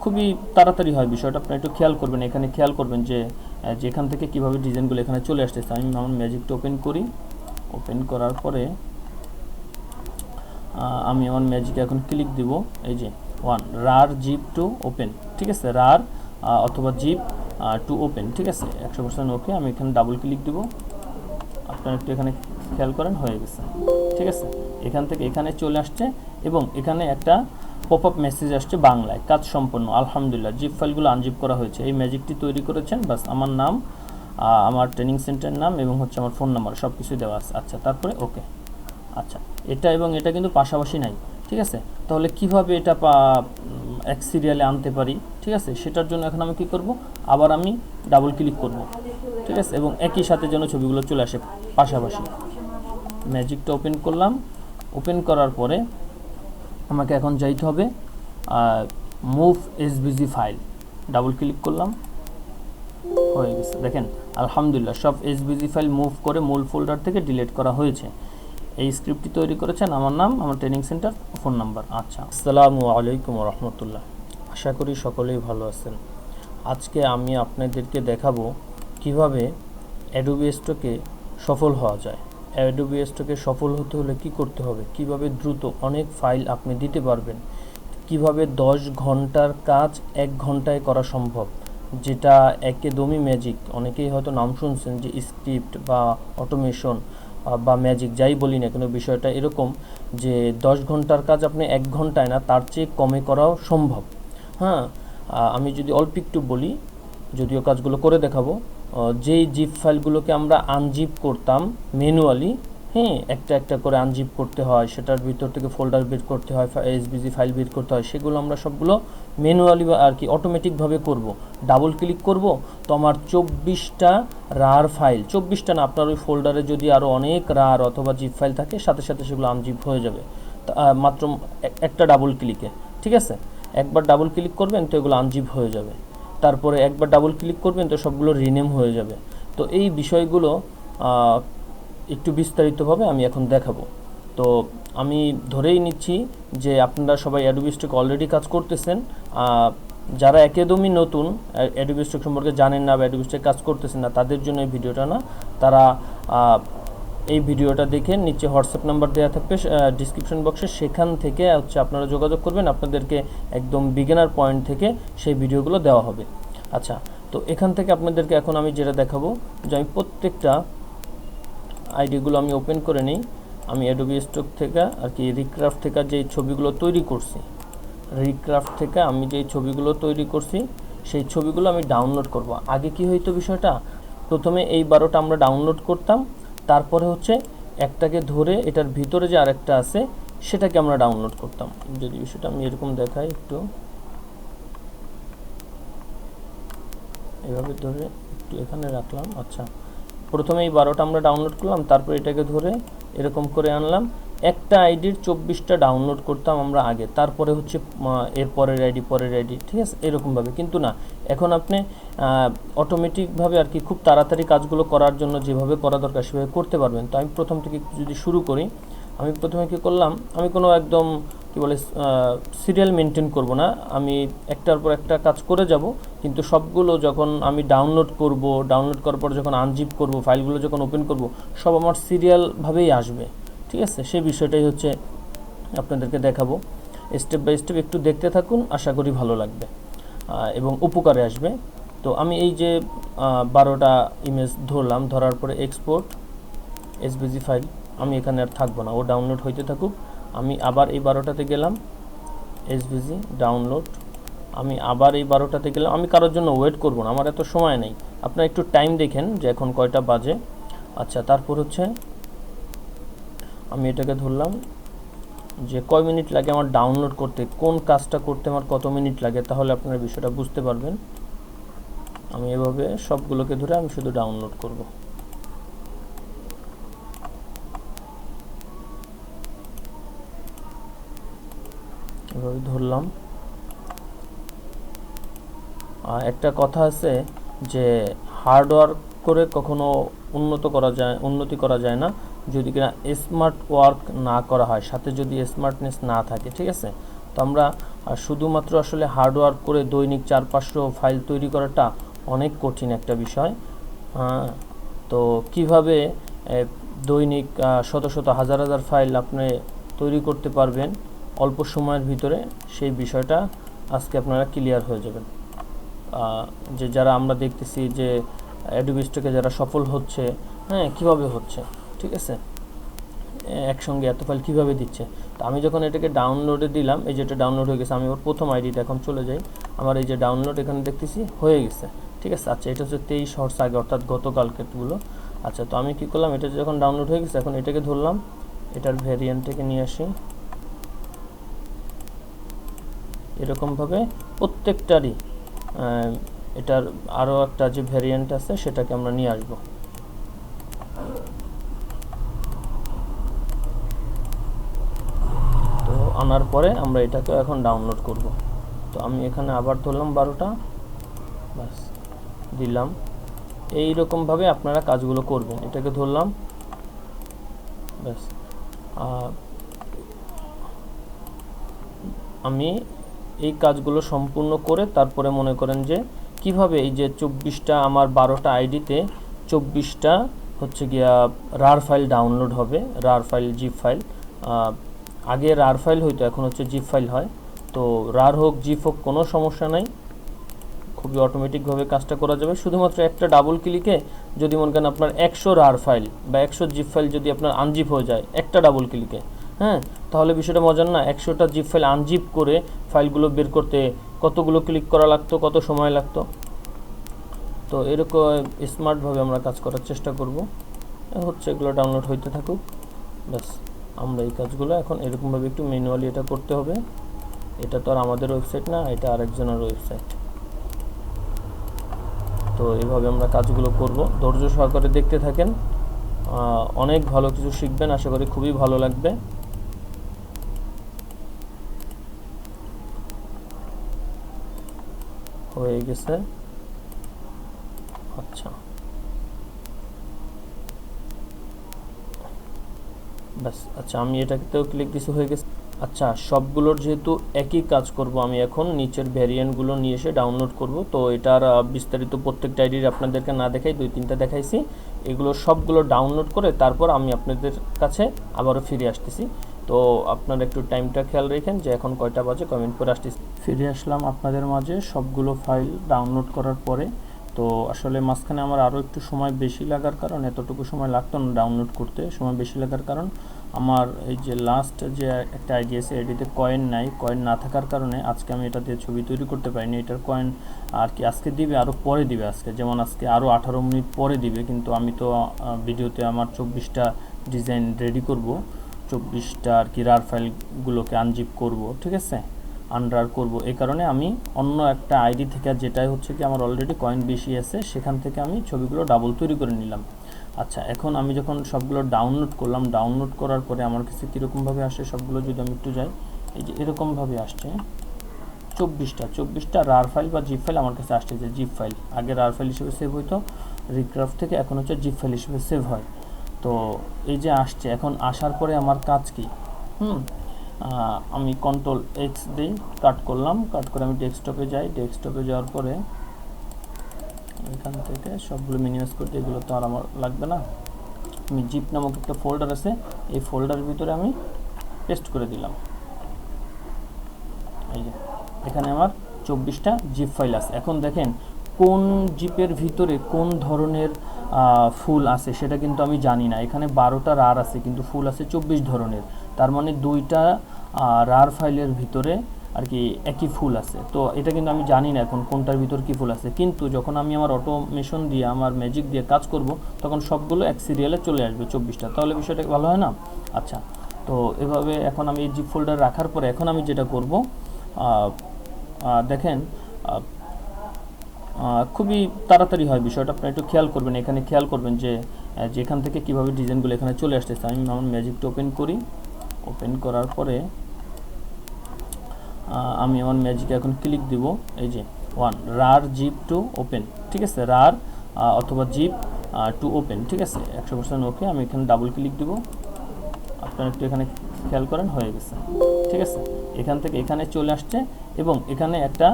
খুবই তাড়াতাড়ি হয় বিষয়টা, আপনারা একটু খেয়াল করবেন। এখানে খেয়াল করবেন যে যেখান থেকে কিভাবে ডিজাইনগুলো এখানে চলে আসতেছে। আমি আমার ম্যাজিকটা ওপেন করি। ওপেন করার পরে আমি আমার ম্যাজিকে এখন ক্লিক দিব। এই যে রার জিপ টু ওপেন, ঠিক আছে, রার অথবা জিপ টু ওপেন, ঠিক আছে, 100% ওকে। আমি এখানে ডাবল ক্লিক দিব। আপনারা একটু এখানে খেয়াল করেন, হয়ে গেছে, ঠিক আছে। এখান থেকে এখানে চলে আসছে এবং এখানে একটা পপ আপ মেসেজ আসছে বাংলায়, কাজ সম্পন্ন আলহামদুলিল্লাহ, জিপ ফাইলগুলো আনজিপ করা হয়েছে। এই ম্যাজিকটি তৈরি করেছেন, বাস আমার নাম, আমার ট্রেনিং সেন্টারের নাম এবং হচ্ছে আমার ফোন নাম্বার সব কিছুই দেওয়া আছে। আচ্ছা, তারপরে ওকে। আচ্ছা, এটা এবং এটা কিন্তু পাশাপাশি নাই, ঠিক আছে। তাহলে কিভাবে এটা এক সিরিয়ালে আনতে পারি, ঠিক আছে, সেটার জন্য এখন আমি কি করব, আবার আমি ডাবল ক্লিক করব, ঠিক আছে, এবং একই সাথে যেন ছবিগুলো চলে আসে পাশাপাশি। ম্যাজিকটা ওপেন করলাম। ওপেন করার পরে আমাকে এখন যাইতে হবে move SVG file. Double click করলাম, হয়ে গেছে। দেখেন আলহামদুলিল্লাহ সব এসভিজি ফাইল মুভ করে মূল ফোল্ডার থেকে ডিলিট করা হয়েছে। এই স্ক্রিপ্টটি তৈরি করেছেন আমার নাম, আমার ট্রেনিং সেন্টার, ফোন নাম্বার। আচ্ছা, আসসালামু আলাইকুম রহমতুল্লাহ। আশা করি সকলেই ভালো আছেন। আজকে আমি আপনাদেরকে দেখাবো কিভাবে অ্যাডোবি স্টকে সফল হওয়া যায়। অ্যাডোবি স্টকে সফল হতে হলে কি করতে হবে, কিভাবে দ্রুত অনেক ফাইল আপনি দিতে পারবেন, কিভাবে 10 ঘন্টার কাজ 1 ঘন্টায় করা সম্ভব, যেটা একদমই ম্যাজিক। অনেকেই হয়তো নাম শুনছেন যে স্ক্রিপ্ট বা অটোমেশন বা ম্যাজিক, যাই বলি না কেন, বিষয়টা এরকম যে 10 ঘন্টার কাজ আপনি 1 ঘন্টায় না, তার চেয়ে কমে করাও সম্ভব। হ্যাঁ, আমি যদি অল্প একটু বলি, যদিও কাজগুলো করে দেখাবো। যেই জিপ ফাইলগুলোকে আমরা আনজিপ করতাম ম্যানুয়ালি, হ্যাঁ, একটা একটা করে আনজিপ করতে হয়, সেটার ভিতর থেকে ফোল্ডার বের করতে হয়, এসভিজি ফাইল বের করতে হয়, সেগুলো আমরা সবগুলো ম্যানুয়ালি বা আর কি অটোমেটিকভাবে করব। ডাবল ক্লিক করব, তো আমার 24টা রার ফাইল, 24টা না, আপনার ওই ফোল্ডারে যদি আরও অনেক রার অথবা জিপ ফাইল থাকে, সাথে সাথে সেগুলো আনজিপ হয়ে যাবে মাত্র একটা ডাবল ক্লিকে, ঠিক আছে। একবার ডাবল ক্লিক করবেন তো এগুলো আনজিপ হয়ে যাবে, তারপরে একবার ডাবল ক্লিক করবেন তো সবগুলো রিনেম হয়ে যাবে। তো এই বিষয়গুলো একটু বিস্তারিতভাবে আমি এখন দেখাবো। তো আমি ধরেই নিচ্ছি যে আপনারা সবাই অ্যাডোবি স্টক অলরেডি কাজ করতেছেন। যারা একদমই নতুন, অ্যাডোবি স্টক সম্পর্কে জানেন না বা অ্যাডোবি স্টক কাজ করতেছেন না, তাদের জন্য এই ভিডিওটা না। তারা এই ভিডিওটা দেখে নিচে হোয়াটসঅ্যাপ নাম্বার দেওয়া থাকবে ডিসক্রিপশন বক্সে, সেখান থেকে হচ্ছে আপনারা যোগাযোগ করবেন, আপনাদেরকে একদম বিগিনার পয়েন্ট থেকে সেই ভিডিওগুলো দেওয়া হবে। আচ্ছা, তো এখান থেকে আপনাদেরকে এখন আমি যেটা দেখাবো, যে আমি প্রত্যেকটা আইডিগুলো আমি ওপেন করে নিই। আমি অ্যাডোবি স্টক থেকে আর কি রিক্রাফট থেকে যেই ছবিগুলো তৈরি করছি, রিক্রাফট থেকে আমি যেই ছবিগুলো তৈরি করছি সেই ছবিগুলো আমি ডাউনলোড করব। আগে কি হইতো বিষয়টা, প্রথমে এই 12টা আমরা ডাউনলোড করতাম, তারপরে হচ্ছে একটাকে ধরে এটার ভিতরে যে আরেকটা আছে সেটাকে আমরা ডাউনলোড করতাম। যদি বিষয়টা আমি এরকম দেখাই, একটু এভাবে ধরে একটু এখানে রাখলাম। আচ্ছা, প্রথমে এই 12টা আমরা ডাউনলোড করলাম, তারপর এটাকে ধরে এরকম করে আনলাম। একটা আইডির 24টা ডাউনলোড করতাম আমরা আগে, তারপরে হচ্ছে এর পরের আইডি, পরের আইডি, ঠিক আছে, এরকমভাবে। কিন্তু না, এখন আপনি অটোমেটিকভাবে আর কি খুব তাড়াতাড়ি কাজগুলো করার জন্য যেভাবে করা দরকার সেভাবে করতে পারবেন। তো আমি প্রথম থেকে যদি শুরু করি, আমি প্রথমে কী করলাম, আমি কোনো একদম কী বলে সিরিয়াল মেনটেন করব না, আমি একটার পর একটা কাজ করে যাব। কিন্তু সবগুলো যখন আমি ডাউনলোড করব, ডাউনলোড করার পর যখন আনজিপ করব, ফাইলগুলো যখন ওপেন করব, সব আমার সিরিয়ালভাবেই আসবে, ঠিক আছে। সেই বিষয়টাই হচ্ছে আপনাদেরকে দেখাবো স্টেপ বাই স্টেপ। একটু দেখতে থাকুন, আশা করি ভালো লাগবে এবং উপকারে আসবে। তো আমি এই যে 12টা ইমেজ ধরলাম, ধরার পরে এক্সপোর্ট এসভিজি ফাইল, আমি এখানে আর থাকবো না, ও ডাউনলোড হইতে থাকুক। আমি আবার এই 12টাতে গেলাম, এসভিজি ডাউনলোড, আমি আবার এই 12টাতে গেলাম। আমি কারোর জন্য ওয়েট করব না, আমার এত সময় নেই, আপনারা একটু টাইম দেখেন যে এখন কয়টা বাজে। আচ্ছা, তারপর হচ্ছে আমি এটাকে ধরলাম যে কয় মিনিট লাগে আমার ডাউনলোড করতে, কোন কাজটা করতে আমার কত মিনিট লাগে, তাহলে আপনারা বিষয়টা বুঝতে পারবেন। আমি এভাবে সবগুলোকে ধরে আমি শুধু ডাউনলোড করব। এভাবে ধরলাম। একটা কথা আছে যে হার্ডওয়ার্ক করে কখনো উন্নতি করা যায় না, যদি কিনা স্মার্ট ওয়ার্ক না করা হয়, সাথে যদি স্মার্টনেস না থাকে, ঠিক আছে। তো আমরা শুধুমাত্র আসলে হার্ডওয়ার্ক করে দৈনিক 400-500 ফাইল তৈরি করাটা অনেক কঠিন একটা বিষয়। তো কিভাবে দৈনিক শত শত হাজার হাজার ফাইল আপনি তৈরি করতে পারবেন অল্প সময়ের ভিতরে, সেই বিষয়টা আজকে আপনারা ক্লিয়ার হয়ে যাবেন। যে যারা আমরা দেখতেছি যে অ্যাডোবি স্টকে যারা সফল হচ্ছে, কিভাবে হচ্ছে, ঠিক আছে, একসঙ্গে এত ফাইল কীভাবে দিচ্ছে। তো আমি যখন এটাকে ডাউনলোডে দিলাম, এই যেটা ডাউনলোড হয়ে গেছে, আমি ওর প্রথম আইডিটা এখন চলে যাই, আমার এই যে ডাউনলোড এখানে দেখতেছি হয়ে গেছে, ঠিক আছে। আচ্ছা, এটা হচ্ছে 23 হর্স আগে, অর্থাৎ গতকালকেরগুলো। আচ্ছা, তো আমি কী করলাম, এটা যখন ডাউনলোড হয়ে গেছে এখন এটাকে ধরলাম, এটার ভ্যারিয়েন্টটাকে নিয়ে আসি, এরকমভাবে প্রত্যেকটারই এটার আরও একটা যে ভ্যারিয়েন্ট আছে সেটাকে আমরা নিয়ে আসব। তো আনার পরে আমরা এটাকে এখন ডাউনলোড করব। তো আমি এখানে আবার ধরলাম 12টা, ব্যাস দিলাম। এইরকমভাবে আপনারা কাজগুলো করবেন। এটাকে ধরলাম, ব্যাস। আমি এই কাজগুলো সম্পূর্ণ করে তারপরে মনে করেন যে কিভাবে এই যে 24টা আমার 12টা আইডিতে 24টা হচ্ছে গিয়া রার ফাইল ডাউনলোড হবে, রার ফাইল, জিপ ফাইল। আগে রার ফাইল হইতো, এখন হচ্ছে জিপ ফাইল হয়। তো রার হোক জিপ হোক কোনো সমস্যা নাই, খুবই অটোমেটিকভাবে কাজটা করা যাবে। শুধুমাত্র একটা ডাবল ক্লিকে যদি মনে করেন আপনার 100 রার ফাইল বা 100 জিপ ফাইল যদি আপনার আনজিপ হয়ে যায় একটা ডাবল ক্লিকে, তাহলে বিষয়টা মজার না? 100টা জিপ ফাইল আনজিপ করে ফাইলগুলো বের করতে কতগুলো ক্লিক করা লাগতো, কত সময় লাগতো। তো এরকম স্মার্টভাবে আমরা কাজ করার চেষ্টা করব। হচ্ছে এগুলো ডাউনলোড হইতে থাকুক, ব্যাস। আমরা এই কাজগুলো এখন এরকমভাবে একটু ম্যানুয়ালি এটা করতে হবে। এটা তো আর আমাদের ওয়েবসাইট না, এটা আরেকজনের ওয়েবসাইট। তো এইভাবে আমরা কাজগুলো করব, ধৈর্য সহকারে দেখতে থাকেন, অনেক ভালো কিছু শিখবেন, আশা করি খুবই ভালো লাগবে। হয়ে গেছে, আচ্ছা, ব্যাস। আচ্ছা, আমি এটাকেও ক্লিক দিছি, হয়ে গেছে। আচ্ছা, সবগুলোর যেহেতু একই কাজ করব, আমি এখন নিচের ভ্যারিয়েন্টগুলো নিয়ে এসে ডাউনলোড করব। তো এটার বিস্তারিত প্রত্যেকটা আইডির আপনাদেরকে না দেখাই, 2-3টা দেখাইছি। এগুলো সবগুলো ডাউনলোড করে তারপর আমি আপনাদের কাছে আবারও ফিরে আসতেছি। তো আপনারা একটু টাইমটা খেয়াল রাখেন যে এখন কয়টা বাজে, কমেন্ট করে আসতেছি। ফিরে আসলাম আপনাদের মাঝে সবগুলো ফাইল ডাউনলোড করার পরে। তো আসলে মাঝখানে আমার আরও একটু সময় বেশি লাগার কারণ, এতটুকু সময় লাগতো না ডাউনলোড করতে, সময় বেশি লাগার কারণ আমার এই যে লাস্ট যে একটা আইডি আছে এটিতে কয়েন নাই, কয়েন না থাকার কারণে আজকে আমি এটা দিয়ে ছবি তৈরি করতে পারিনি। এটার কয়েন আর কি আজকে দিবে, আরও পরে দিবে। আজকে যেমন আজকে আরও 18 মিনিট পরে দিবে, কিন্তু আমি তো ভিডিওতে আমার 24টা ডিজাইন রেডি করব, 24টা আর কি রার ফাইলগুলোকে আনজিপ করব, ঠিক আছে, আনরার করব। এই কারণে আমি অন্য একটা আইডি থেকে, যেটাই হচ্ছে কি আমার অলরেডি কয়েন বেশি আছে, সেখান থেকে আমি ছবিগুলো ডাবল তৈরি করে নিলাম। আচ্ছা, এখন আমি যখন সবগুলো ডাউনলোড করলাম, ডাউনলোড করার পরে আমার কাছে কীরকমভাবে আসে সবগুলো, যদি আমি একটু যাই, এই যে এরকমভাবে আসছে 24টা রার ফাইল বা জিপ ফাইল আমার কাছে আসছে, যে জিপ ফাইল। আগে রার ফাইল হিসেবে সেভ হইতো রিক্রাফট থেকে, এখন হচ্ছে জিপ ফাইল হিসেবে সেভ হয়। তো এই যে আসছে, এখন আসার পরে আমার কাজ কি, আমি Ctrl+X দিই, কাট করলাম, কাট করে আমি ডেস্কটপে যাই। ডেস্কটপে যাওয়ার পরে এখান থেকে সবগুলো মিনিমাইজ করতে, এগুলো তো আর আমার লাগবে না। আমি জিপ নামক একটা ফোল্ডার আছে, এই ফোল্ডারের ভিতরে আমি পেস্ট করে দিলাম। এই যে এখানে আমার 24টা জিপ ফাইল আছে। এখন দেখেন কোন জিপের ভিতরে কোন ধরনের ফুল আছে সেটা কিন্তু আমি জানি না। এখানে 12টা রার আছে, কিন্তু ফুল আছে 24 ধরনের। তার মানে 2টা রার ফাইলের ভিতরে আর কি একই ফুল আছে। তো এটা কিন্তু আমি জানি না এখন কোনটার ভিতর কী ফুল আছে, কিন্তু যখন আমি আমার অটোমেশন দিয়ে, আমার ম্যাজিক দিয়ে কাজ করব, তখন সবগুলো এক সিরিয়ালে চলে আসবে 24টা। তাহলে বিষয়টা ভালো হয় না? আচ্ছা, তো এভাবে এখন আমি এই জিপ ফোল্ডার রাখার পরে এখন আমি যেটা করব, দেখেন খুবই তাড়াতাড়ি হয় বিষয়টা, আপনারা একটু খেয়াল করবেন। এখানে খেয়াল করবেন যে যেখান থেকে কীভাবে ডিজাইনগুলো এখানে চলে আসতেছে। আমি আমার ম্যাজিকটা ওপেন করি, ওপেন করার পরে আমি আমার ম্যাজিকে এখন ক্লিক দিব, এই যে রার জিপ টু ওপেন, ঠিক আছে, রার অথবা জিপ টু ওপেন, ঠিক আছে, 100% ওকে। আমি এখানে ডাবল ক্লিক দিব, আপনারা একটু এখানে খেয়াল করেন, হয়ে গেছে, ঠিক আছে। এখান থেকে এখানে চলে আসছে এবং এখানে একটা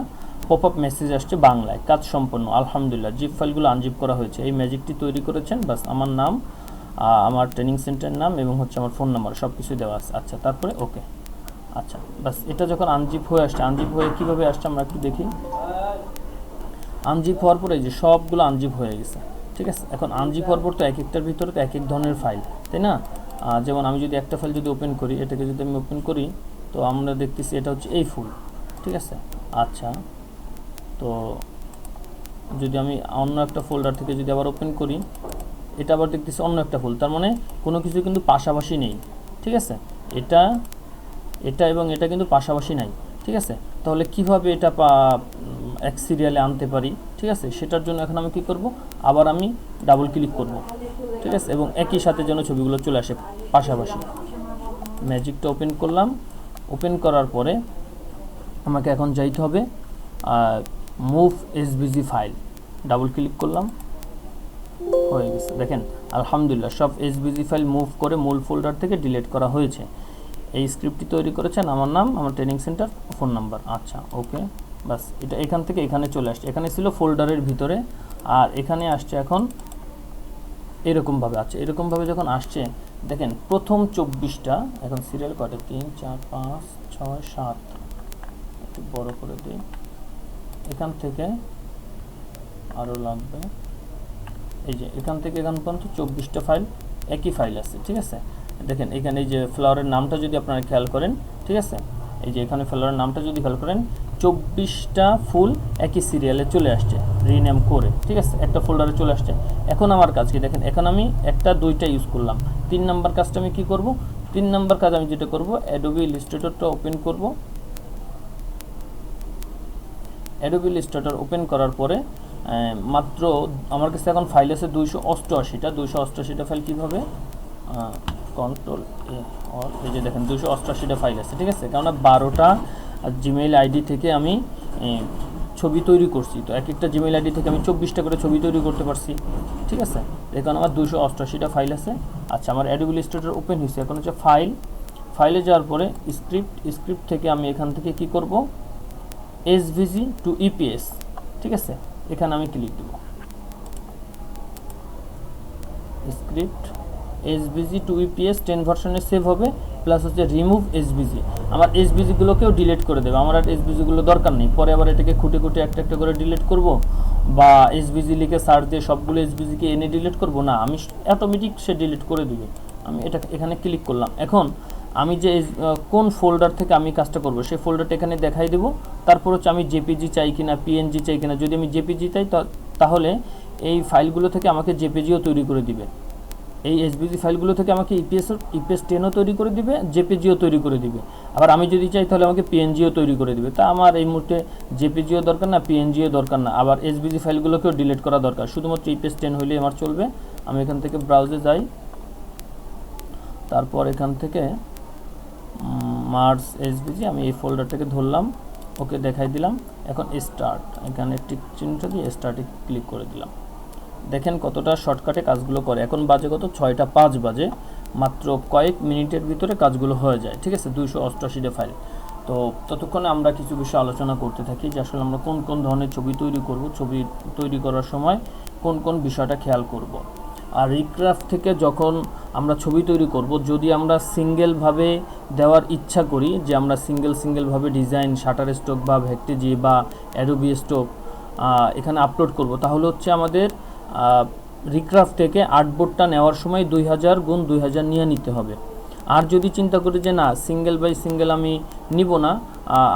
পপ আপ মেসেজ আসছে বাংলায়, কাজ সম্পন্ন আলহামদুলিল্লাহ, জিপ ফাইলগুলো আনজিপ করা হয়েছে। এই ম্যাজিকটি তৈরি করেছেন, বাস আমার নাম, আমার ট্রেনিং সেন্টারের নাম এবং হচ্ছে আমার ফোন নাম্বার সব কিছু দেওয়া আছে। আচ্ছা, তারপরে ওকে। আচ্ছা, বাস এটা যখন আনজিপ হয়ে আসছে, আনজিপ হয়ে কীভাবে আসছে আমরা একটু দেখি। আনজিপ হওয়ার পরে যে সবগুলো আনজিপ হয়ে গেছে, ঠিক আছে। এখন আনজিপ হওয়ার পর তো এক একটার ভিতরে তো এক এক ধরনের ফাইল, তাই না? যেমন আমি যদি একটা ফাইল যদি ওপেন করি, এটাকে যদি আমি ওপেন করি, তো আমরা দেখতেছি এটা হচ্ছে এই ফুল, ঠিক আছে। আচ্ছা, তো যদি আমি অন্য একটা ফোল্ডার থেকে যদি আবার ওপেন করি, এটা আবার দেখতেছি অন্য একটা ফুল, তার মানে কোনো কিছু কিন্তু পাশাপাশি নেই, ঠিক আছে। এটা এবং এটা কিন্তু পাশাপাশি নাই, ঠিক আছে। তাহলে কিভাবে এটা এক সিরিয়ালে আনতে পারি, ঠিক আছে, সেটার জন্য এখন আমি কি করব, আবার আমি ডাবল ক্লিক করব, ঠিক আছে, এবং একই সাথে যেন ছবিগুলো চলে আসে পাশাপাশি। ম্যাজিকটা ওপেন করলাম, ওপেন করার পরে আমাকে এখন যাইতে হবে move SVG file, double click করলাম, হয়ে গেছে। দেখেন আলহামদুলিল্লাহ সব এসভিজি ফাইল মুভ করে মূল ফোল্ডার থেকে ডিলিট করা হয়েছে। এই স্ক্রিপ্টটি তৈরি করেছেন আমার নাম, আমার ট্রেনিং সেন্টার, ফোন নাম্বার। আচ্ছা, ওকে, বাস এটা এখান থেকে এখানে চলে আসছে। এখানে ছিল ফোল্ডারের ভিতরে, আর এখানে আসছে এখন এরকমভাবে। আচ্ছা, এরকমভাবে যখন আসছে, দেখেন প্রথম 24টা, এখন সিরিয়াল কয়টা, 3 4 5 6 7, একটু বড় করে দিই, এখান থেকে আরও লাগবে, এই যে এখান থেকে এখান পর্যন্ত 24টা ফাইল, একই ফাইল আছে, ঠিক আছে। দেখেন এখানে এই যে ফ্লাওয়ারের নামটা যদি আপনারা খেয়াল করেন, ঠিক আছে, এই যে এখানে ফ্লাওয়ারের নামটা যদি খেয়াল করেন, 24টা ফুল একই সিরিয়ালে চলে আসছে রিনেম করে, ঠিক আছে, একটা ফোল্ডারে চলে আসছে। এখন আমার কাজ কি দেখেন, এখন আমি একটা দুইটা ইউজ করলাম। 3 নাম্বার কাজটা আমি কি করব, 3 নাম্বার কাজ আমি যেটা করব, অ্যাডোবি ইলাস্ট্রেটরটা ওপেন করব। অ্যাডোবি ইলাস্ট্রেটর ওপেন করার পরে মাত্র আমার কাছে এখন ফাইল আছে 288টা। 288টা ফাইল কীভাবে, কন্ট্রোল এ অর, এই যে দেখেন 288টা ফাইল আছে, ঠিক আছে। কেননা 12টা জিমেইল আইডি থেকে আমি ছবি তৈরি করছি, তো এক একটা জিমেইল আইডি থেকে আমি 24টা করে ছবি তৈরি করতে পারছি, ঠিক আছে। এখন আমার 288টা ফাইল আছে। আচ্ছা, আমার অ্যাডোবি ইলাস্ট্রেটর ওপেন হয়েছে। এখন হচ্ছে ফাইলে যাওয়ার পরে স্ক্রিপ্ট থেকে আমি এখান থেকে কি করব, এসভিজি টু ইপিএস, ঠিক আছে, এখানে আমি ক্লিক দেব। স্ক্রিপ্ট এসভিজি টু ইপিএস 10 ভার্সনে সেভ হবে, প্লাস হচ্ছে রিমুভ এসভিজি, আমার এসভিজিগুলোকেও ডিলিট করে দেবে। আমার আর এসভিজিগুলো দরকার নেই, পরে আবার এটাকে খুঁটে একটা একটা করে ডিলিট করব, বা এসভিজি লিখে সার্চ দিয়ে সবগুলো এসভিজিকে এনে ডিলিট করব না, আমি অটোমেটিক সে ডিলিট করে দিবে। আমি এটা এখানে ক্লিক করলাম। এখন আমি যে কোন ফোল্ডার থেকে আমি কাজটা করব সেই ফোল্ডারটা এখানে দেখাই দেব। তারপর হচ্ছে আমি জেপিজি চাই কিনা, পিএনজি চাই কিনা। যদি আমি জেপিজি চাই তাহলে এই ফাইলগুলো থেকে আমাকে জেপিজিও তৈরি করে দিবে। এই এসভিজি ফাইলগুলো থেকে আমাকে ইপিএস 10ও তৈরি করে দিবে, জেপিজিও তৈরি করে দিবে। আবার আমি যদি চাই তাহলে আমাকে পিএনজিও তৈরি করে দিবে। তা আমার এই মুহূর্তে জেপিজিও দরকার না, পিএনজিও দরকার না, আবার এসভিজি ফাইলগুলোকেও ডিলিট করা দরকার, শুধুমাত্র ইপিএস 10 হলেই আমার চলবে। আমি এখান থেকে ব্রাউজে যাই, তারপর এখান থেকে মার্জ এসভিজি, আমি এই ফোল্ডারটাকে ধরলাম, ওকে দেখাই দিলাম। এখন স্টার্ট, এখানে টিক চিহ্নটা দিয়ে স্টার্টে ক্লিক করে দিলাম। দেখেন কতটা শর্টকাটে কাজগুলো করে। এখন বাজে কত, 6টা 5 বাজে, মাত্র কয়েক মিনিটের ভিতরে কাজগুলো হয়ে যায়, ঠিক আছে। 288টা ফাইল। তো ততক্ষণে আমরা কিছু বিষয় আলোচনা করতে থাকি যে আসলে আমরা কোন কোন ধরনের ছবি তৈরি করব, ছবি তৈরি করার সময় কোন কোন বিষয়টা খেয়াল করব। আর রিক্রাফট থেকে যখন আমরা ছবি তৈরি করব, যদি আমরা সিঙ্গেলভাবে দেওয়ার ইচ্ছা করি, যে আমরা সিঙ্গেলভাবে ডিজাইন শাটার স্টক বা ভেক্টিজি বা অ্যাডোবি স্টক এখানে আপলোড করব, তাহলে হচ্ছে আমাদের রিক্রাফট থেকে আর্টবোর্ডটা নেওয়ার সময় 2000 × 2000 নিয়ে নিতে হবে। আর যদি চিন্তা করি যে না, সিঙ্গেল বাই সিঙ্গেল আমি নিব না,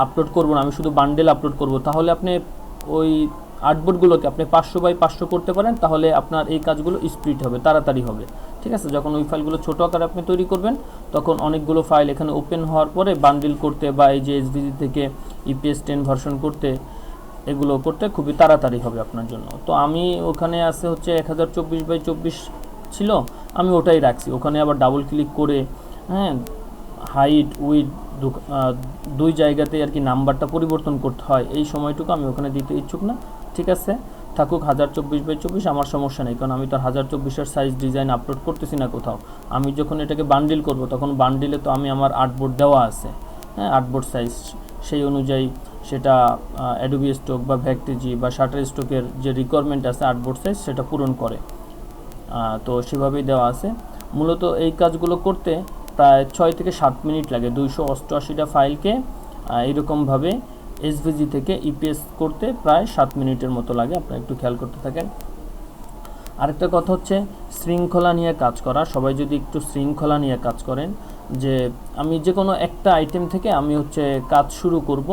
আপলোড করব না, আমি শুধু বান্ডেল আপলোড করব, তাহলে আপনি ওই আর্টবোর্ডগুলোকে আপনি 500 বাই 500 করতে পারেন, তাহলে আপনার এই কাজগুলো স্পিড হবে, তাড়াতাড়ি হবে, ঠিক আছে। যখন ওই ফাইলগুলো ছোটো আকারে আপনি তৈরি করবেন, তখন অনেকগুলো ফাইল এখানে ওপেন হওয়ার পরে বান্ডেল করতে বা এই যে এসভিজি থেকে ইপিএস 10 ভার্সন করতে, এগুলো করতে খুবই তাড়াতাড়ি হবে আপনার জন্য। তো আমি ওখানে আছে হচ্ছে 1024 বাই 24 ছিল, আমি ওটাই রাখছি। ওখানে আবার ডাবল ক্লিক করে, হ্যাঁ, হাইট উইথ দুই জায়গাতে আর কি নাম্বারটা পরিবর্তন করতে হয়, এই সময়টুকু আমি ওখানে দিতে ইচ্ছুক না, ঠিক আছে। থাকুক 1024 বাই 24, আমার সমস্যা নেই, কারণ আমি তো 1024-এর সাইজ ডিজাইন আপলোড করতেছি না কোথাও। আমি যখন এটাকে বান্ডিল করব, তখন বান্ডিলে তো আমি আমার আর্টবোর্ড দেওয়া আছে, হ্যাঁ, আর্টবোর্ড সাইজ সেই অনুযায়ী সেটা অ্যাডোবি স্টক বা ভ্যাকটিজি বা শাটার স্টকের যে রিকোয়ারমেন্ট আছে আর্টবোর্ড সাইজ সেটা পূরণ করে। তো সেভাবেই দেওয়া আছে। মূলত এই কাজগুলো করতে প্রায় 6 থেকে 7 মিনিট লাগে 288টা ফাইলকে এইরকমভাবে এসভিজি থেকে ইপিএস করতে প্রায় 7 মিনিটের মতো লাগে, আপনারা একটু খেয়াল করতে থাকেন। আরেকটা কথা হচ্ছে শৃঙ্খলা নিয়ে কাজ করা। সবাই যদি একটু শৃঙ্খলা নিয়ে কাজ করেন, যে আমি যে কোনো একটা আইটেম থেকে আমি হচ্ছে কাজ শুরু করব,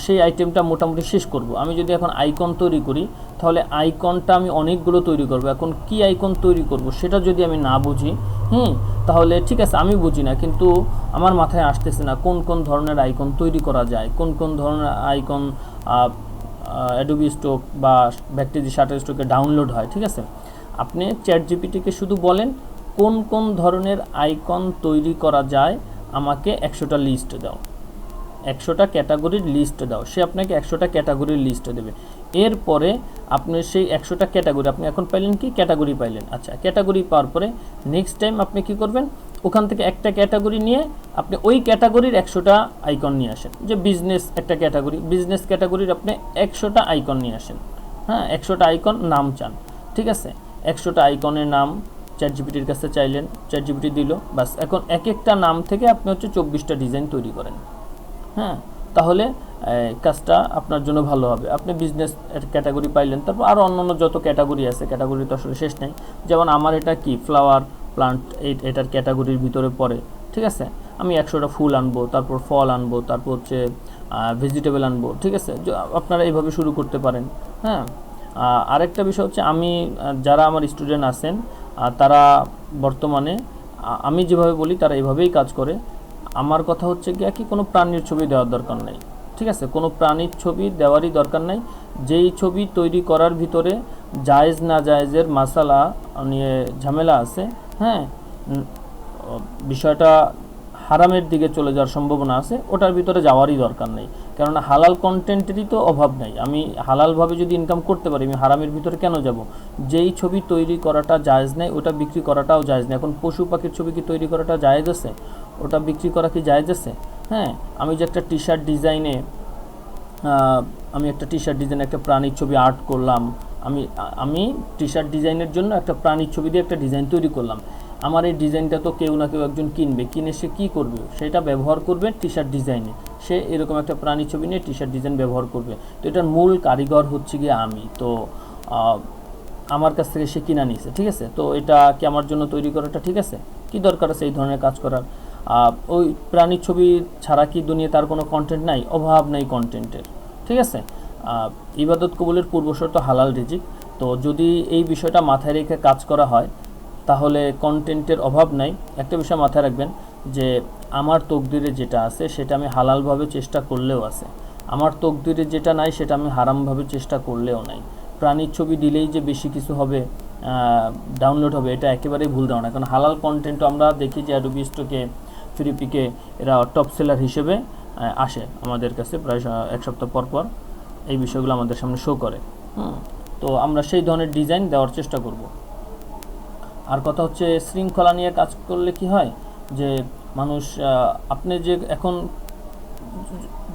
সেই আইটেমটা মোটামুটি শেষ করব। আমি যদি এখন আইকন তৈরি করি তাহলে আইকনটা আমি অনেকগুলো তৈরি করব। এখন কি আইকন তৈরি করব সেটা যদি আমি না বুঝি, তাহলে ঠিক আছে আমি বুঝি না, কিন্তু আমার মাথায় আসতেছে না কোন কোন ধরনের আইকন তৈরি করা যায়, কোন কোন ধরনের আইকন অ্যাডোবি স্টক বা ভ্যাকটিজি শাটার স্টকে ডাউনলোড হয়। ঠিক আছে, আপনি চ্যাট জিপিটিকে শুধু বলেন কোন কোন ধরনের আইকন তৈরি করা যায়, আমাকে 100টা লিস্ট দাও, 100টা ক্যাটাগরির লিস্ট দাও। সে আপনাকে 100টা ক্যাটাগরির লিস্ট দেবে। এরপরে আপনি সেই 100টা ক্যাটাগরি, আপনি এখন পাইলেন কি ক্যাটাগরি পাইলেন। আচ্ছা, ক্যাটাগরি পাওয়ার পরে নেক্সট টাইম আপনি কি করবেন, ওখান থেকে একটা ক্যাটাগরি নিয়ে আপনি ওই ক্যাটাগরির 100টা আইকন নিয়ে আসেন। যে বিজনেস একটা ক্যাটাগরি, বিজনেস ক্যাটাগরির আপনি 100টা আইকন নিয়ে আসেন। হ্যাঁ, 100টা আইকন নাম চান, ঠিক আছে, 100টা আইকনের নাম চ্যাট জিপিটির কাছে চাইলেন, চ্যাট জিপিটি দিল, বাস। এখন এক একটা নাম থেকে আপনি হচ্ছে 24টা ডিজাইন তৈরি করেন। হ্যাঁ, তাহলে কাজটা আপনার জন্য ভালো হবে। আপনি বিজনেস ক্যাটাগরি পাইলেন, তারপর আরও অন্যান্য যত ক্যাটাগরি আছে, ক্যাটাগরি তো আসলে শেষ নেই। যেমন আমার এটা কি ফ্লাওয়ার প্লান্ট, এটার ক্যাটাগরির ভিতরে পড়ে। ঠিক আছে, আমি 100টা ফুল আনবো, তারপর ফল আনবো, তারপর হচ্ছে ভেজিটেবল আনবো। ঠিক আছে, আপনারা এইভাবে শুরু করতে পারেন। হ্যাঁ, আরেকটা বিষয় হচ্ছে আমি যারা আমার স্টুডেন্ট আছেন তারা বর্তমানে আমি যেভাবে বলি তারা এইভাবেই কাজ করে। আমার কথা হচ্ছে কি কোনো প্রাণীর ছবি দেওয়ার দরকার নাই। ঠিক আছে, কোনো প্রাণীর ছবি দেওয়ারই দরকার নাই। যেই ছবি তৈরি করার ভিতরে জায়েজ না জায়েজের মাসালা নিয়ে ঝামেলা আছে, হ্যাঁ, বিষয়টা হারামের দিকে চলে যাওয়ার সম্ভাবনা আছে, ওটার ভিতরে যাওয়ারই দরকার নেই। কেননা হালাল কন্টেন্টেরই তো অভাব নাই। আমি হালালভাবে যদি ইনকাম করতে পারি, আমি হারামের ভিতরে কেন যাব? যেই ছবি তৈরি করাটা জায়েজ নেই ওটা বিক্রি করাটাও জায়েজ নেই। এখন পশু পাখির ছবি কি তৈরি করাটা জায়েজ আছে? ওটা বিক্রি করা কি জায়েজ আছে? হ্যাঁ, আমি যে একটা টি শার্ট ডিজাইনে একটা প্রাণীর ছবি আর্ট করলাম, আমি টি শার্ট ডিজাইনের জন্য একটা প্রাণীর ছবি দিয়ে একটা ডিজাইন তৈরি করলাম। আমার এই ডিজাইনটা তো কেউ না কেউ একজন কিনবে, কিনে সে কী করবে, সেটা ব্যবহার করবে টি শার্ট ডিজাইনে। সে এরকম একটা প্রাণীর ছবি নিয়ে টি শার্ট ডিজাইন ব্যবহার করবে। তো এটার মূল কারিগর হচ্ছে গিয়ে আমি, তো আমার কাছ থেকে সে কিনা নিয়েছে। ঠিক আছে, তো এটা কি আমার জন্য তৈরি করাটা ঠিক আছে? কি দরকার আছে এই ধরনের কাজ করার? ওই প্রাণীর ছবি ছাড়া কি দুনিয়া তার কোনো কন্টেন্ট নাই? অভাব নাই কন্টেন্টের। ঠিক আছে, ইবাদত কবুলের পূর্বশর্ত হালাল রিজিক। তো যদি এই বিষয়টা মাথায় রেখে কাজ করা হয় তাহলে কন্টেন্টের অভাব নাই। একটা বিষয় মাথায় রাখবেন যে আমার তকদিরে যেটা আছে সেটা আমি হালালভাবে চেষ্টা করলেও আছে, আমার তকদিরে যেটা নাই সেটা আমি হারামভাবে চেষ্টা করলেও নাই। প্রাণীর ছবি দিলেই যে বেশি কিছু হবে, ডাউনলোড হবে, এটা একেবারেই ভুল ধারণা। কারণ হালাল কন্টেন্টও আমরা দেখি যে অ্যাডোবি স্টকে, ফ্রিপিকে এরা টপ সেলার হিসেবে আসে আমাদের কাছে প্রায় এক সপ্তাহ পর পর এই বিষয়গুলো আমাদের সামনে শো করে। তো আমরা সেই ধরনের ডিজাইন দেওয়ার চেষ্টা করব। আর কথা হচ্ছে শৃঙ্খলা নিয়ে কাজ করলে কি হয় যে মানুষ, আপনি যে এখন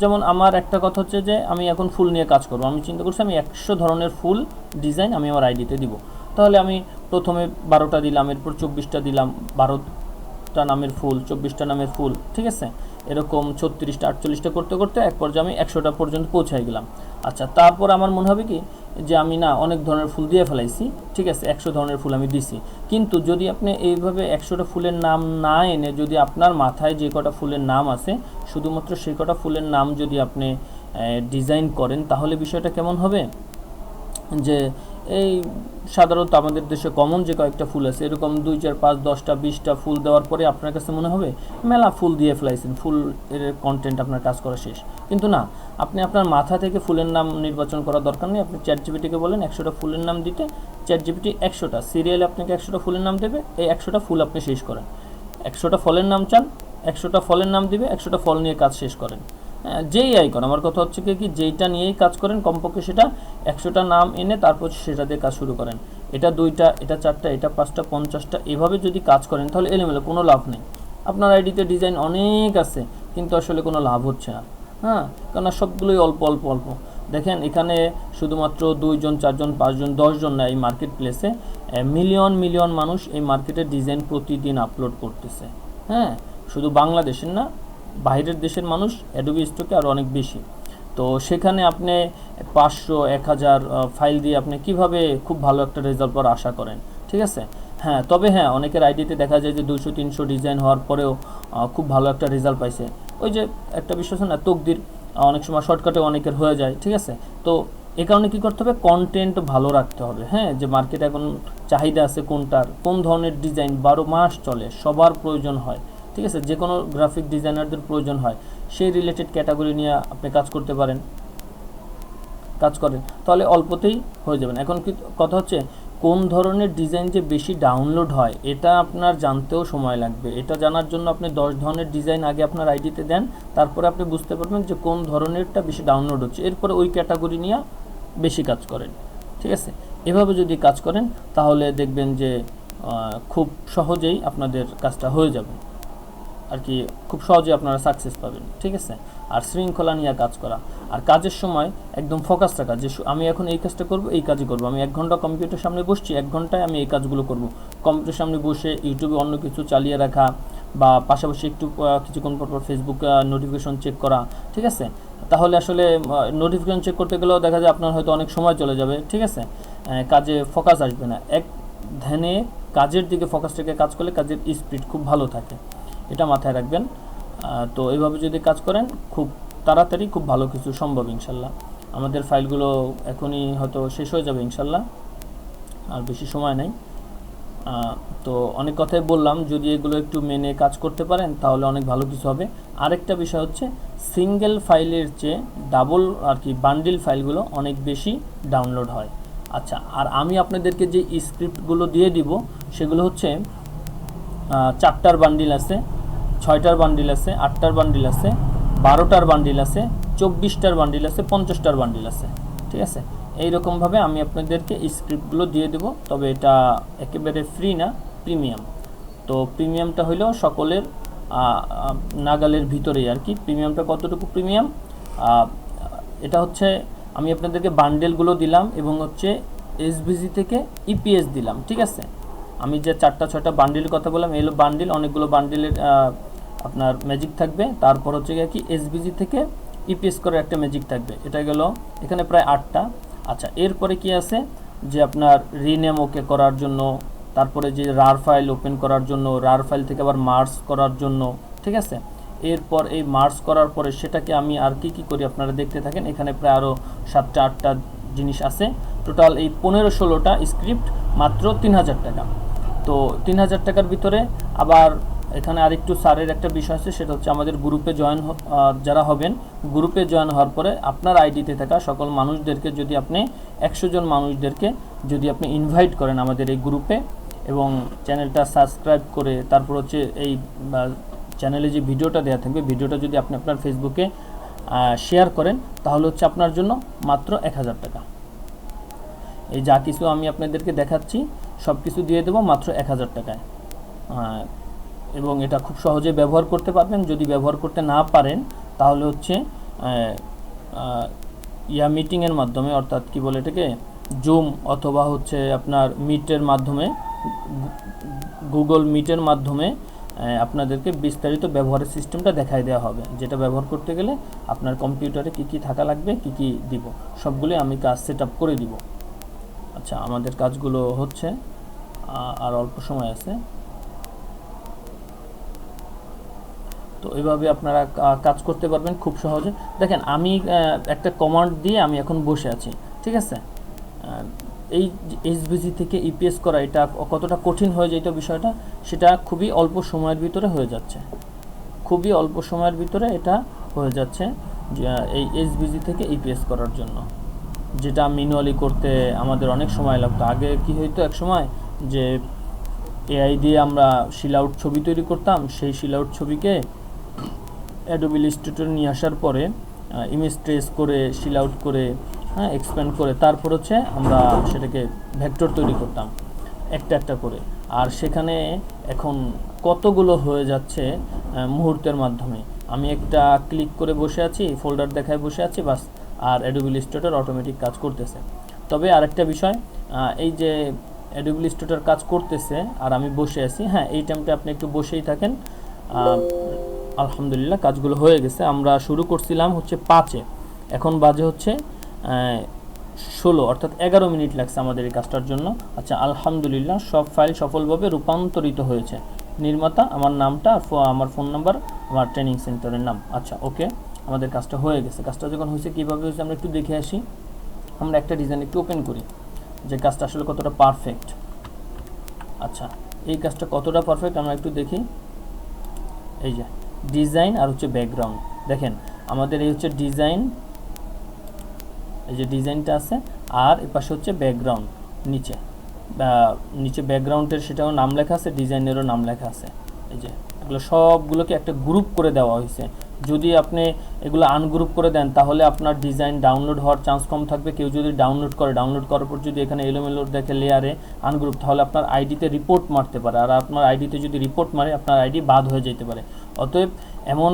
যেমন আমার একটা কথা হচ্ছে যে আমি এখন ফুল নিয়ে কাজ করবো, আমি চিন্তা করছি আমি 100 ধরনের ফুল ডিজাইন আমি আমার আইডিতে দিব। তাহলে আমি প্রথমে 12টা দিলাম, এরপর 24টা দিলাম, 12টা নামের ফুল, 24টা নামের ফুল। ঠিক আছে, এরকম 36টা 48টা করতে করতে এক পর্যায়ে আমি 100টা পর্যন্ত পৌঁছাই গেলাম। আচ্ছা, তারপর আমার মনে হবে কি যে আমি না অনেক ধরনের ফুল দিয়ে ফেলাইছি, ঠিক আছে, 100 ধরনের ফুল আমি দিছি। কিন্তু যদি আপনি এইভাবে 100টা ফুলের নাম না এনে যদি আপনার মাথায় যে কটা ফুলের নাম আছে শুধুমাত্র সেই কটা ফুলের নাম যদি আপনি ডিজাইন করেন, তাহলে বিষয়টা কেমন হবে যে এই সাধারণত আমাদের দেশে কমন যে কয়েকটা ফুল আছে, এরকম 2, 4, 5, 10টা 20টা ফুল দেওয়ার পরে আপনার কাছে মনে হবে মেলা ফুল দিয়ে ফেলাইছেন, ফুল এর কন্টেন্ট আপনার কাজ করা শেষ। কিন্তু না, আপনি আপনার মাথা থেকে ফুলের নাম নির্বাচন করার দরকার নেই। আপনি চ্যাট জিপিটিকে বলেন 100টা ফুলের নাম দিতে, চ্যাট জিপিটি 100টা সিরিয়ালে আপনাকে 100টা ফুলের নাম দেবে। এই 100টা ফুল আপনি শেষ করেন। 100টা ফলের নাম চান, 100টা ফলের নাম দিবে, 100টা ফল নিয়ে কাজ শেষ করেন। যেই আইকন, আমার কথা হচ্ছে কি যেইটা নিয়েই কাজ করেন কমপক্ষে সেটা 100টা নাম এনে তারপর সেটা দিয়ে কাজ শুরু করেন। এটা 2টা, এটা 4টা, এটা 5টা, 50টা, এভাবে যদি কাজ করেন তাহলে এলোমেলো কোনো লাভ নেই। আপনার আইডিতে ডিজাইন অনেক আছে কিন্তু আসলে কোনো লাভ হচ্ছে না। হ্যাঁ, কেননা সবগুলোই অল্প অল্প অল্প। দেখেন এখানে শুধুমাত্র 2 জন 4 জন 5 জন 10 জন না, এই মার্কেট প্লেসে মিলিয়ন মিলিয়ন মানুষ এই মার্কেটের ডিজাইন প্রতিদিন আপলোড করতেছে। হ্যাঁ, শুধু বাংলাদেশের না, বাইরের দেশের মানুষ অ্যাডোবি স্টকে আরও অনেক বেশি। তো সেখানে আপনি 500 1000 ফাইল দিয়ে আপনি কিভাবে খুব ভালো একটা রেজাল্ট পাওয়ার আশা করেন? ঠিক আছে। হ্যাঁ, তবে হ্যাঁ, অনেকের আইডিতে দেখা যায় যে 200-300 ডিজাইন হওয়ার পরেও খুব ভালো একটা রেজাল্ট পাইছে। ওই যে একটা বিষয় আছে না, তকদির, অনেক সময় শর্টকাটে অনেকের হয়ে যায়। ঠিক আছে। তো এই কারণে কী করতে হবে, কন্টেন্ট ভালো রাখতে হবে। হ্যাঁ, যে মার্কেটে এখন চাহিদা আছে কোনটার, কোন ধরনের ডিজাইন 12 মাস চলে, সবার প্রয়োজন হয়। ঠিক আছে, যে কোনো গ্রাফিক ডিজাইনারদের প্রয়োজন হয়, সেই রিলেটেড ক্যাটাগরি নিয়ে আপনি কাজ করতে পারেন, কাজ করেন, তাহলে অল্পতেই হয়ে যাবেন। এখন কি কথা হচ্ছে, কোন ধরনের ডিজাইন যে বেশি ডাউনলোড হয় এটা আপনার জানতেও সময় লাগবে। এটা জানার জন্য আপনি 10 ধরনের ডিজাইন আগে আপনার আইডিতে দেন, তারপরে আপনি বুঝতে পারবেন যে কোন ধরনেরটা বেশি ডাউনলোড হচ্ছে, এরপরে ওই ক্যাটাগরি নিয়ে বেশি কাজ করেন। ঠিক আছে, এভাবে যদি কাজ করেন তাহলে দেখবেন যে খুব সহজেই আপনাদের কাজটা হয়ে যাবে আর কি, খুব সহজে আপনারা সাকসেস পাবেন। ঠিক আছে, আর শৃঙ্খলা নিয়ে কাজ করা, আর কাজের সময় একদম ফোকাস রাখা যে আমি এখন এই কাজটা করব, এই কাজই করব। আমি 1 ঘন্টা কম্পিউটার সামনে বসছি, 1 ঘন্টায় আমি এই কাজগুলো করব। কম্পিউটার সামনে বসে ইউটিউবে অন্য কিছু চালিয়ে রাখা, বা পাশাপাশি একটু কিছুক্ষণ পর ফেসবুক নোটিফিকেশন চেক করা। ঠিক আছে, তাহলে আসলে নোটিফিকেশন চেক করতে গেলেও দেখা যায় আপনার হয়তো অনেক সময় চলে যাবে। ঠিক আছে, কাজে ফোকাস আসবে না। এক ধ্যানে কাজের দিকে ফোকাস রেখে কাজ করলে কাজের স্পিড খুব ভালো থাকে, এটা মাথায় রাখবেন। তো এইভাবে যদি কাজ করেন খুব তাড়াতাড়ি খুব ভালো কিছু সম্ভব ইনশাল্লাহ। আমাদের ফাইলগুলো এখনই হয়তো শেষ হয়ে যাবে ইনশাল্লাহ, আর বেশি সময় নেই। তো অনেক কথাই বললাম, যদি এগুলো একটু মেনে কাজ করতে পারেন তাহলে অনেক ভালো কিছু হবে। আরেকটা বিষয় হচ্ছে, সিঙ্গেল ফাইলের চেয়ে ডাবল আর কি বান্ডিল ফাইলগুলো অনেক বেশি ডাউনলোড হয়। আচ্ছা, আর আমি আপনাদেরকে যে স্ক্রিপ্টগুলো দিয়ে দিব সেগুলো হচ্ছে 4টার বান্ডিল আছে, 6টার বান্ডিল আছে, 8টার বান্ডিল আছে, 12টার বান্ডিল আছে, 24টার বান্ডিল আছে, 50টার বান্ডিল আছে। ঠিক আছে, এইরকমভাবে আমি আপনাদেরকে স্ক্রিপ্টগুলো দিয়ে দেব। তবে এটা একেবারে ফ্রি না, প্রিমিয়াম। তো প্রিমিয়ামটা হইলেও সকলের নাগালের ভিতরেই আর কি। প্রিমিয়ামটা কতটুকু প্রিমিয়াম, এটা হচ্ছে আমি আপনাদেরকে বান্ডেলগুলো দিলাম এবং হচ্ছে এসভিজি থেকে ইপিএস দিলাম। ঠিক আছে, আমি যে 4টা-6টা বান্ডিলের কথা বললাম, এলো বান্ডিল, অনেকগুলো বান্ডিলের আপনার ম্যাজিক থাকবে। তারপর হচ্ছে কি এসভিজি থেকে ইপিএস করে একটা ম্যাজিক থাকবে, এটা গেল এখানে প্রায় 8টা। আচ্ছা, এরপরে কি আছে যে আপনার রিনেম ওকে করার জন্য, তারপরে যে রার ফাইল ওপেন করার জন্য, রার ফাইল থেকে আবার মার্জ করার জন্য। ঠিক আছে, এরপর এই মার্জ করার পরে সেটাকে আমি আর কি করি আপনারা দেখতে থাকেন। এখানে প্রায় আরও 7টা-8টা জিনিস আছে। টোটাল এই 15-16টা স্ক্রিপ্ট মাত্র 3000 টাকা। তো 3000 টাকার ভিতরে আবার এখানে আরেকটু সারের একটা বিষয় আছে, সেটা হচ্ছে আমাদের গ্রুপে যারা হবেন, গ্রুপে জয়েন হওয়ার পরে আপনার আইডিতে থাকা সকল মানুষদেরকে যদি আপনি 100 জন মানুষদেরকে যদি আপনি ইনভাইট করেন আমাদের এই গ্রুপে, এবং চ্যানেলটা সাবস্ক্রাইব করে, তারপর হচ্ছে এই চ্যানেলে যে ভিডিওটা দেওয়া থাকবে, ভিডিওটা যদি আপনি আপনার ফেসবুকে শেয়ার করেন, তাহলে হচ্ছে আপনার জন্য মাত্র 1000 টাকা। এই যা কিছু আমি আপনাদেরকে দেখাচ্ছি সব কিছু দিয়ে দেবো মাত্র 1000 টাকায়। এবং এটা খুব সহজে ব্যবহার করতে পারবেন। যদি ব্যবহার করতে না পারেন তাহলে হচ্ছে মিটিংয়ের মাধ্যমে, অর্থাৎ কি বলে এটাকে, জুম অথবা হচ্ছে আপনার মিটের মাধ্যমে, গুগল মিটের মাধ্যমে আপনাদেরকে বিস্তারিত ব্যবহারের সিস্টেমটা দেখাই দেওয়া হবে, যেটা ব্যবহার করতে গেলে আপনার কম্পিউটারে কি থাকা লাগবে, কি দিব, সবগুলো আমি কাজ সেট আপ করে দিব। আচ্ছা, আমাদের কাজগুলো হচ্ছে, আর অল্প সময় আছে। তো এইভাবে আপনারা কাজ করতে পারবেন খুব সহজে। দেখেন আমি একটা কমান্ড দিয়ে আমি এখন বসে আছি। ঠিক আছে, এই এসভিজি থেকে ইপিএস করা এটা কতটা কঠিন হয়ে যেত বিষয়টা, সেটা খুবই অল্প সময়ের ভিতরে হয়ে যাচ্ছে, খুবই অল্প সময়ের ভিতরে এটা হয়ে যাচ্ছে। এই এসভিজি থেকে ইপিএস করার জন্য, যেটা ম্যানুয়ালি করতে আমাদের অনেক সময় লাগতো। আগে কি হইতো, এক সময় যে এআই দিয়ে আমরা শিল আউট ছবি তৈরি করতাম, সেই শিল আউট ছবিকে অ্যাডোবি ইলাস্ট্রেটর নিয়ে আসার পরে ইমেজ ট্রেস করে, শিল আউট করে, এক্সপ্যান্ড করে, তারপর হচ্ছে আমরা সেটাকে ভেক্টর তৈরি করতাম একটা করে। আর সেখানে এখন কতগুলো হয়ে যাচ্ছে মুহূর্তের মাধ্যমে। আমি একটা ক্লিক করে বসে আছি, ফোল্ডার দেখায় বসে আছি বাস, আর অ্যাডোবি ইলাস্ট্রেটর অটোমেটিক কাজ করতেছে। তবে আরেকটা বিষয়, এই যে অ্যাডোবি ইলাস্ট্রেটর কাজ করতেছে আর আমি বসে আছি, হ্যাঁ এই টাইমটা আপনি একটু বসেই থাকেন। আলহামদুলিল্লাহ কাজগুলো হয়ে গেছে। আমরা শুরু করছিলাম হচ্ছে 5-এ, এখন বাজে হচ্ছে 16, অর্থাৎ 11 মিনিট লাগছে আমাদের এই কাজটার জন্য। আচ্ছা আলহামদুলিল্লাহ সব ফাইল সফলভাবে রূপান্তরিত হয়েছে। নির্মাতা আমার নামটা, আমার ফোন নাম্বার, আমার ট্রেনিং সেন্টারের নাম। আচ্ছা ওকে, আমাদের কাজটা হয়ে গেছে। কাজটা যখন হয়েছে কীভাবে হয়েছে আমরা একটু দেখে আসি। আমরা একটা ডিজাইন একটু ওপেন করি যে কাজটা আসলে কতটা পারফেক্ট। আচ্ছা এই কাজটা কতটা পারফেক্ট আমরা একটু দেখি। এই যে ডিজাইন আর হচ্ছে ব্যাকগ্রাউন্ড, দেখেন আমাদের এই হচ্ছে ডিজাইন, এই যে ডিজাইনটা আছে, আর এর পাশে হচ্ছে ব্যাকগ্রাউন্ড, নিচে ব্যাকগ্রাউন্ডের সেটাও নাম লেখা আছে, ডিজাইনেরও নাম লেখা আছে। এই যে এগুলো সবগুলোকে একটা গ্রুপ করে দেওয়া হয়েছে। যদি আপনি এগুলো আনগ্রুপ করে দেন তাহলে আপনার ডিজাইন ডাউনলোড হওয়ার চান্স কম থাকবে। কেউ যদি ডাউনলোড করার পর যদি এখানে এলোমেলো দেখে লেয়ারে আনগ্রুপ, তাহলে আপনার আইডিতে রিপোর্ট মারতে পারে, আর আপনার আইডিতে যদি রিপোর্ট মারে আপনার আইডি বাদ হয়ে যেতে পারে। অতএব এমন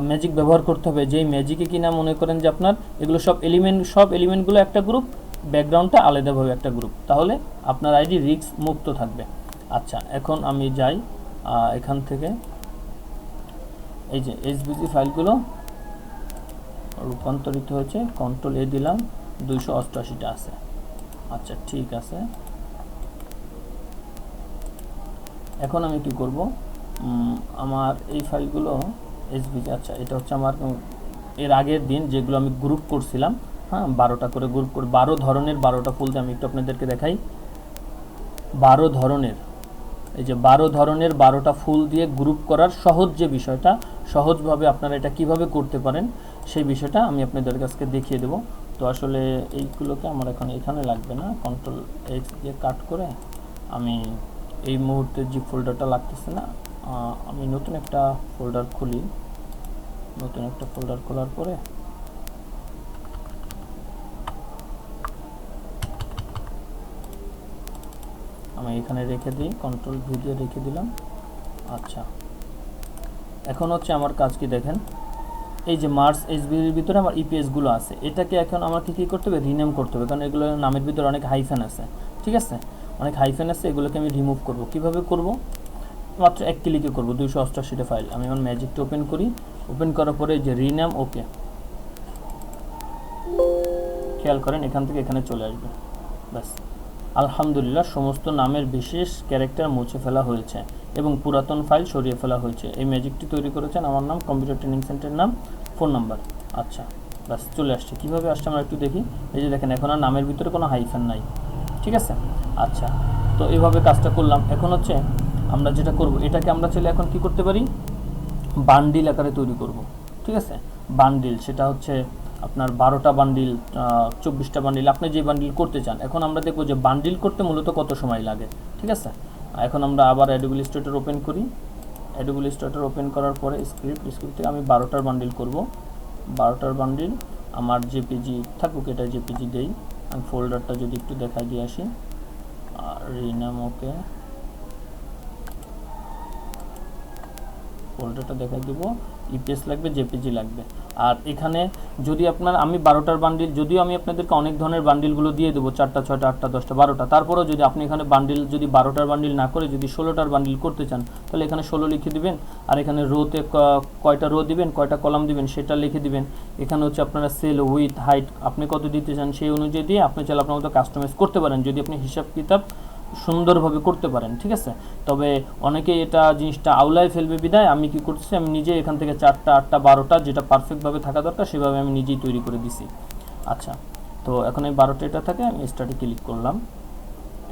ম্যাজিক ব্যবহার করতে হবে যেই ম্যাজিকে কিনা মনে করেন যে আপনার এগুলো সব এলিমেন্টগুলো একটা গ্রুপ, ব্যাকগ্রাউন্ডটা আলাদাভাবে একটা গ্রুপ, তাহলে আপনার আইডি রিস্ক মুক্ত থাকবে। আচ্ছা এখন আমি যাই এখান থেকে, এই যে এসভিজি ফাইলগুলো রূপান্তরিত হয়েছে, কন্ট্রোল এ দিলাম, 288টা আছে। আচ্ছা ঠিক আছে, এখন আমি কি করব, আমার এই ফাইলগুলো এসভিজি, আচ্ছা এটা হচ্ছে আমার এর আগের দিন যেগুলো আমি গ্রুপ করছিলাম, হ্যাঁ 12টা করে গ্রুপ করে 12 ধরনের 12টা ফুল দিয়ে আমি একটু আপনাদেরকে দেখাই। 12 ধরনের, এই যে 12 ধরনের 12টা ফুল দিয়ে গ্রুপ করার সহজ যে বিষয়টা, সহজভাবে আপনারা এটা কিভাবে করতে পারেন সেই বিষয়টা আমি আপনাদের কাছে দেখিয়ে দেব। তো আসলে এইগুলোকে আমার এখন এখানে লাগবে না, কন্ট্রোল এক্স দিয়ে কাট করে আমি এই মুহূর্তে যে ফোল্ডারটা লাগতেছে না, আমি নতুন একটা ফোল্ডার খুলি। নতুন একটা ফোল্ডার খোলার পরে আমি এখানে রেখে দিই, কন্ট্রোল ভি দিয়ে রেখে দিলাম। আচ্ছা এখন হচ্ছে আমার কাজ কি দেখেন, এই যে মার্স এসবির ভিতরে আমার ইপিএসগুলো আছে, এটাকে এখন আমাকে কী করতে হবে, রিনেম করতে হবে, কারণ এগুলো নামের ভিতরে অনেক হাইফেন আছে, ঠিক আছে অনেক হাইফেন আছে, এগুলোকে আমি রিমুভ করব। কিভাবে করব, মাত্র এক ক্লিকে করব। 288টা ফাইল আমি আমার ম্যাজিকটা ওপেন করি, ওপেন করার পরে যে রিনেম, ওকে খেয়াল করেন এখান থেকে এখানে চলে আসবে, ব্যাস আলহামদুলিল্লাহ সমস্ত নামের বিশেষ ক্যারেক্টার মুছে ফেলা হয়েছে এবং পুরাতন ফাইল সরিয়ে ফেলা হয়েছে। এই ম্যাজিকটি তৈরি করেছেন আমার নাম, কম্পিউটার ট্রেনিং সেন্টারের নাম, ফোন নাম্বার। আচ্ছা ব্যাস চলে আসছে। কীভাবে আসছে আমরা একটু দেখি। এই যে দেখেন এখন আর নামের ভিতরে কোনো হাইফেন নাই, ঠিক আছে। আচ্ছা তো এইভাবে কাজটা করলাম। এখন হচ্ছে আমরা যেটা করব, এটাকে আমরা চাইলে এখন কি করতে পারি, বান্ডিল আকারে তৈরি করব, ঠিক আছে। বান্ডিল সেটা হচ্ছে আপনার 12টা বান্ডিল, 24টা বান্ডিল, আপনি যে বান্ডিল করতে চান। এখন আমরা দেখব যে বান্ডিল করতে মূলত কত সময় লাগে, ঠিক আছে। এখন আমরা আবার অ্যাডোবি ইলাস্ট্রেটর ওপেন করি। অ্যাডোবি ইলাস্ট্রেটর ওপেন করার পরে স্ক্রিপ্ট থেকে আমি 12টার বান্ডিল করব। 12টার বান্ডিল আমার জেপিজি থাকুক, এটা জেপিজি দেই। আমি ফোল্ডারটা যদি একটু দেখাই দিয়ে আসি, রিনাম, ওকে ফোল্ডারটা দেখাই দিব। ইপিএস লাগবে, জেপিজি লাগবে। আর এখানে যদি আপনার আমি 12টার বান্ডিল, যদিও আমি আপনাদেরকে অনেক ধরনের বান্ডিলগুলো দিয়ে দেবো, 4টা 6টা 8টা 10টা 12টা, তারপরেও যদি আপনি এখানে বান্ডিল যদি 12টার বান্ডিল না করে যদি 16টার বান্ডিল করতে চান, তাহলে এখানে 16 লিখে দিবেন। আর এখানে রোতে কয়টা রো দিবেন, কয়টা কলাম দিবেন সেটা লিখে দিবেন। এখানে হচ্ছে আপনারা সেল, উইথ, হাইট আপনি কত দিতে চান সেই অনুযায়ী দিয়ে আপনি চাইলে আপনার মতো কাস্টমাইজ করতে পারেন, যদি আপনি হিসাব কিতাব সুন্দরভাবে করতে পারেন, ঠিক আছে। তবে অনেকে এটা জিনিসটা আউলায় ফেলবে বিদায় আমি কি করতেছি, আমি নিজে এখান থেকে 4টা 8টা 12টা যেটা পারফেক্টভাবে থাকা দরকার সেভাবে আমি নিজেই তৈরি করে দিছি। আচ্ছা তো এখন এই 12টা এটা থাকে, আমি স্টার্টে ক্লিক করলাম।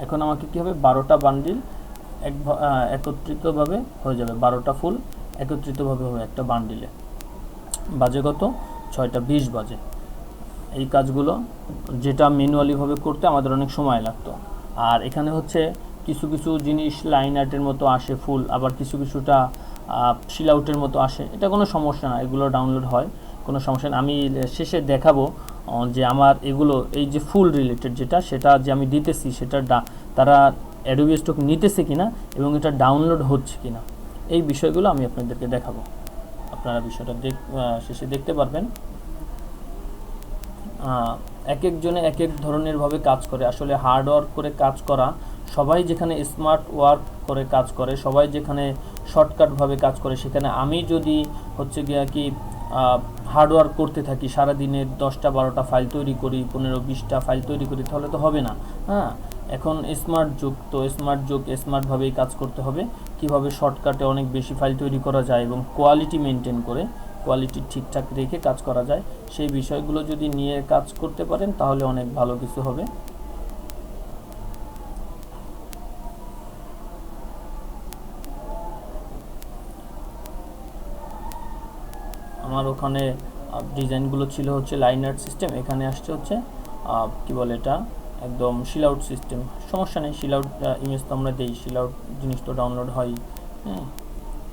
এখন আমাকে কী হবে, 12টা বান্ডিল একত্রিতভাবে হয়ে যাবে, 12টা ফুল একত্রিতভাবে হবে একটা বান্ডিলে। বাজে কত, 6টা 20 বাজে। এই কাজগুলো যেটা ম্যানুয়ালিভাবে করতে আমাদের অনেক সময় লাগতো। আর এখানে হচ্ছে কিছু কিছু জিনিস লাইন আর্টের মতো আসে ফুল, আবার কিছু কিছুটা শিল আউটের মতো আসে, এটা কোনো সমস্যা না, এগুলো ডাউনলোড হয়, কোনো সমস্যা না। আমি শেষে দেখাবো যে আমার এগুলো এই যে ফুল রিলেটেড যেটা, সেটা যে আমি দিতেছি সেটা তারা অ্যাডোবি স্টক নিতেছে কিনা এবং এটা ডাউনলোড হচ্ছে কিনা, এই বিষয়গুলো আমি আপনাদেরকে দেখাবো। আপনারা বিষয়টা শেষে দেখতে পারবেন। এক একজনে এক এক ধরনের ভাবে কাজ করে। আসলে হার্ড ওয়ার্ক করে কাজ করা, সবাই যেখানে স্মার্ট ওয়ার্ক করে কাজ করে, সবাই যেখানে শর্টকাটভাবে কাজ করে, সেখানে আমি যদি হচ্ছে গিয়া কি হার্ড ওয়ার্ক করতে থাকি, সারাদিনে 10টা 12টা ফাইল তৈরি করি, 15-20টা ফাইল তৈরি করি, তাহলে তো হবে না। হ্যাঁ, এখন স্মার্ট যুগ, তো স্মার্টভাবেই কাজ করতে হবে। কিভাবে শর্টকাটে অনেক বেশি ফাইল তৈরি করা যায় এবং কোয়ালিটি মেনটেন করে, কোয়ালিটি ঠিকঠাক রেখে কাজ করা যায়, সেই বিষয়গুলো যদি নিয়ে কাজ করতে পারেন তাহলে অনেক ভালো কিছু হবে। আমার ওখানে ডিজাইনগুলো ছিল হচ্ছে লাইন আর্ট সিস্টেম, এখানে আসছে হচ্ছে কি বলে এটা, একদম শিল আউট সিস্টেম। সমস্যা নেই, শিল আউট ইমেজ তো আমরা দেই, শিল আউট জিনিস তো ডাউনলোড হয়। হ্যাঁ,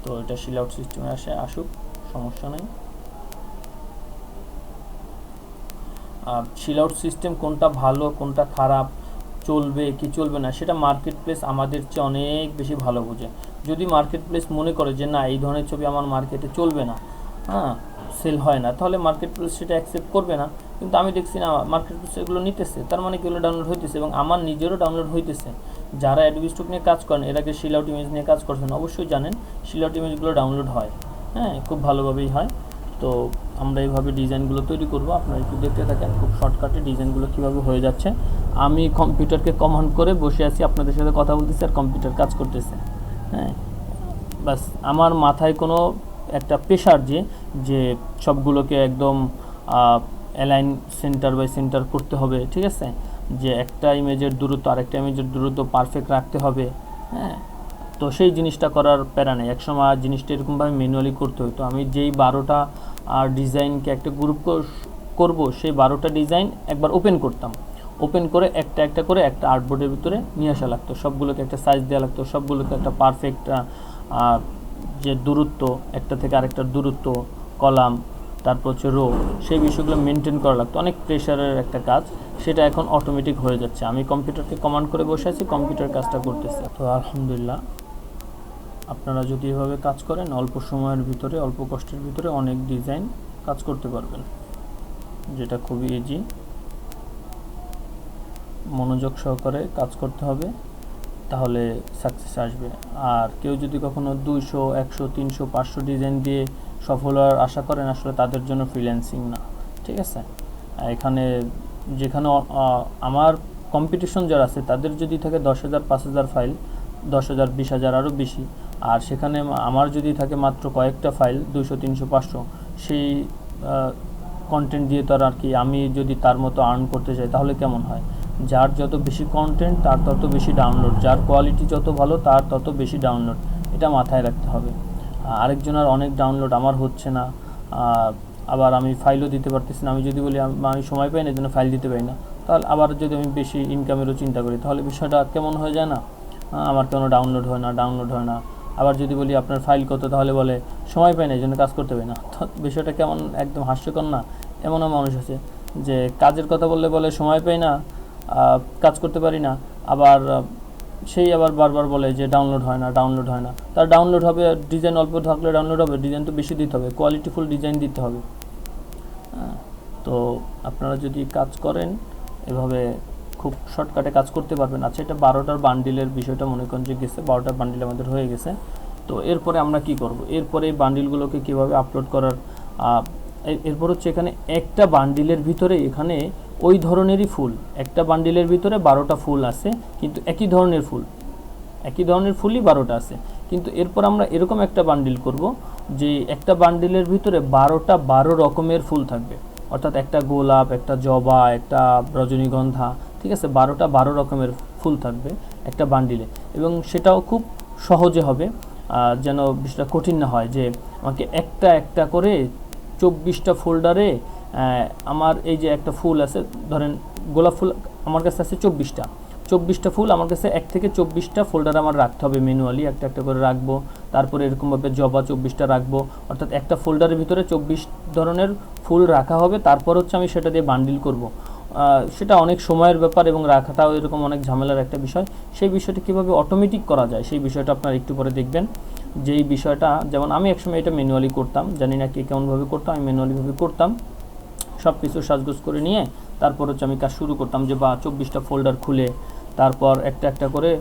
তো এটা শিল আউট সিস্টেমে আসুক, সমস্যা নেই। শিল আউট সিস্টেম কোনটা ভালো কোনটা খারাপ, চলবে কি চলবে না, সেটা মার্কেট প্লেস আমাদের চেয়ে অনেক বেশি ভালো বোঝে। যদি মার্কেট প্লেস মনে করে যে না, এই ধরনের ছবি আমার মার্কেটে চলবে না, হ্যাঁ, সেল হয় না, তাহলে মার্কেট প্লেস সেটা অ্যাকসেপ্ট করবে না। কিন্তু আমি দেখছি না, মার্কেট প্লেস এগুলো নিতেছে, তার মানে এগুলো ডাউনলোড হইতেছে এবং আমার নিজেরও ডাউনলোড হইতেছে। যারা অ্যাডোবি স্টক নিয়ে কাজ করেন, এর আগে শিল আউট ইমেজ নিয়ে কাজ করছেন, অবশ্যই জানেন শিল আউট ইমেজগুলো ডাউনলোড হয়। হ্যাঁ, খুব ভালোভাবেই হয়। তো আমরা এইভাবে ডিজাইনগুলো তৈরি করব, আপনারা একটু দেখতে থাকেন খুব শর্টকাটে ডিজাইনগুলো কীভাবে হয়ে যাচ্ছে। আমি কম্পিউটারকে কমান্ড করে বসে আছি, আপনাদের সাথে কথা বলতেছি আর কম্পিউটার কাজ করতেছে। হ্যাঁ, বাস আমার মাথায় কোনো একটা প্রেশার যে সবগুলোকে একদম অ্যালাইন সেন্টার বাই সেন্টার করতে হবে, ঠিক আছে, যে একটা ইমেজের দূরত্ব আরেকটা ইমেজের দূরত্ব পারফেক্ট রাখতে হবে। হ্যাঁ, তো সেই জিনিসটা করার প্যারা নেই। একসময় জিনিসটা এরকমভাবে ম্যানুয়ালি করতে হতো। আমি যেই 12টা ডিজাইনকে একটা গ্রুপ করব, সেই 12টা ডিজাইন একবার ওপেন করতাম, ওপেন করে একটা একটা করে একটা আর্টবোর্ডের ভিতরে নিয়ে আসা লাগতো, সবগুলোকে একটা সাইজ দেওয়া লাগতো, সবগুলোকে একটা পারফেক্ট যে দূরত্ব একটা থেকে আরেকটার দূরত্ব, কলাম, তারপর হচ্ছে রো, সেই বিষয়গুলো মেনটেন করা লাগতো। অনেক প্রেশারের একটা কাজ, সেটা এখন অটোমেটিক হয়ে যাচ্ছে। আমি কম্পিউটারকে কমান্ড করে বসে আছি, কম্পিউটার কাজটা করতেছে। তো আলহামদুলিল্লাহ, আপনারা যদি এভাবে কাজ করেন, অল্প সময়ের ভিতরে অল্প কষ্টের ভিতরে অনেক ডিজাইন কাজ করতে পারবেন, যেটা খুবই ইজি। মনোযোগ সহকারে কাজ করতে হবে, তাহলে সাকসেস আসবে। আর কেউ যদি কখনো 200, 100, 300, 500 ডিজাইন দিয়ে সফল হওয়ার আশা করেন, আসলে তাদের জন্য ফ্রিল্যান্সিং না, ঠিক আছে। এখানে যেখানে আমার কম্পিটিশন যারা আছে, তাদের যদি থাকে 10,000, 5,000 ফাইল, 10,000, 20,000 আরও বেশি, আর সেখানে আমার যদি থাকে মাত্র কয়েকটা ফাইল, 200, 300, 500, সেই কন্টেন্ট দিয়ে তো আর কি আমি যদি তার মতো আর্ন করতে চাই, তাহলে কেমন হয়? যার যত বেশি কন্টেন্ট তার তত বেশি ডাউনলোড, যার কোয়ালিটি যত ভালো তার তত বেশি ডাউনলোড, এটা মাথায় রাখতে হবে। আরেকজনের অনেক ডাউনলোড, আমার হচ্ছে না, আবার আমি ফাইলও দিতে পারতেছি না। আমি যদি বলি আমি সময় পাই না, এই জন্য ফাইল দিতে পারি না, তাহলে আবার যদি আমি বেশি ইনকামেরও চিন্তা করি, তাহলে বিষয়টা কেমন হয়ে যায় না, আমার কেন ডাউনলোড হয় না। আবার যদি বলি আপনার ফাইল কত, তাহলে বলে সময় পাই না, এই জন্য কাজ করতে পারি না। তো বিষয়টা কেমন, একদম হাস্যকর না? এমনও মানুষ আছে যে কাজের কথা বলে সময় পাই না, কাজ করতে পারি না, আবার সেই আবার বারবার বলে যে ডাউনলোড হয় না। তার ডাউনলোড হবে, ডিজাইন অল্প থাকলে ডাউনলোড হবে, ডিজাইন তো বেশি দিতে হবে, কোয়ালিটিফুল ডিজাইন দিতে হবে। তো আপনারা যদি কাজ করেন এভাবে, খুব শর্টকাটে কাজ করতে পারবেন। আচ্ছা, এটা 12টার বান্ডিলের বিষয়টা মনে করেন যে গেছে, 12টার বান্ডিল আমাদের হয়ে গেছে। তো এরপরে আমরা কি করব? এরপরে এই বান্ডিলগুলোকে কীভাবে আপলোড করার, এরপর হচ্ছে এখানে একটা বান্ডিলের ভিতরে এখানে ওই ধরনেরই ফুল, একটা বান্ডিলের ভিতরে 12টা ফুল আছে, কিন্তু একই ধরনের ফুলই 12টা আছে। কিন্তু এরপর আমরা এরকম একটা বান্ডিল করব যে একটা বান্ডিলের ভিতরে 12টা 12 রকমের ফুল থাকবে, অর্থাৎ একটা গোলাপ, একটা জবা, একটা রজনীগন্ধা, ঠিক আছে, 12টা 12 রকমের ফুল থাকবে একটা বান্ডিলে। এবং সেটাও খুব সহজে হবে, যেন বিষয়টা কঠিন না হয় যে আমাকে একটা একটা করে 24টা ফোল্ডারে, আমার এই যে একটা ফুল আছে, ধরেন গোলাপ ফুল আমার কাছে আছে 24টা ফুল, আমার কাছে 1 থেকে 24টা ফোল্ডার আমার রাখতে হবে, ম্যানুয়ালি একটা একটা করে রাখবো। তারপরে এরকমভাবে জবা 24টা রাখবো, অর্থাৎ একটা ফোল্ডারের ভিতরে 24 ধরনের ফুল রাখা হবে। তারপর হচ্ছে আমি সেটা দিয়ে বান্ডিল করব। সেটা অনেক সময়ের ব্যাপার এবং রাখাটাও এরকম অনেক ঝামেলার একটা বিষয়। সেই বিষয়টা কীভাবে অটোমেটিক করা যায়, সেই বিষয়টা আপনারা একটু পরে দেখবেন। যেই বিষয়টা, যেমন আমি একসময় এটা ম্যানুয়ালি করতাম, জানি না কে কেমনভাবে করতাম, আমি ম্যানুয়ালিভাবে করতাম, সব কিছু সাজগোজ করে নিয়ে তারপর হচ্ছে আমি কাজ শুরু করতাম, যে বা 24টা ফোল্ডার খুলে তারপর একটা একটা করে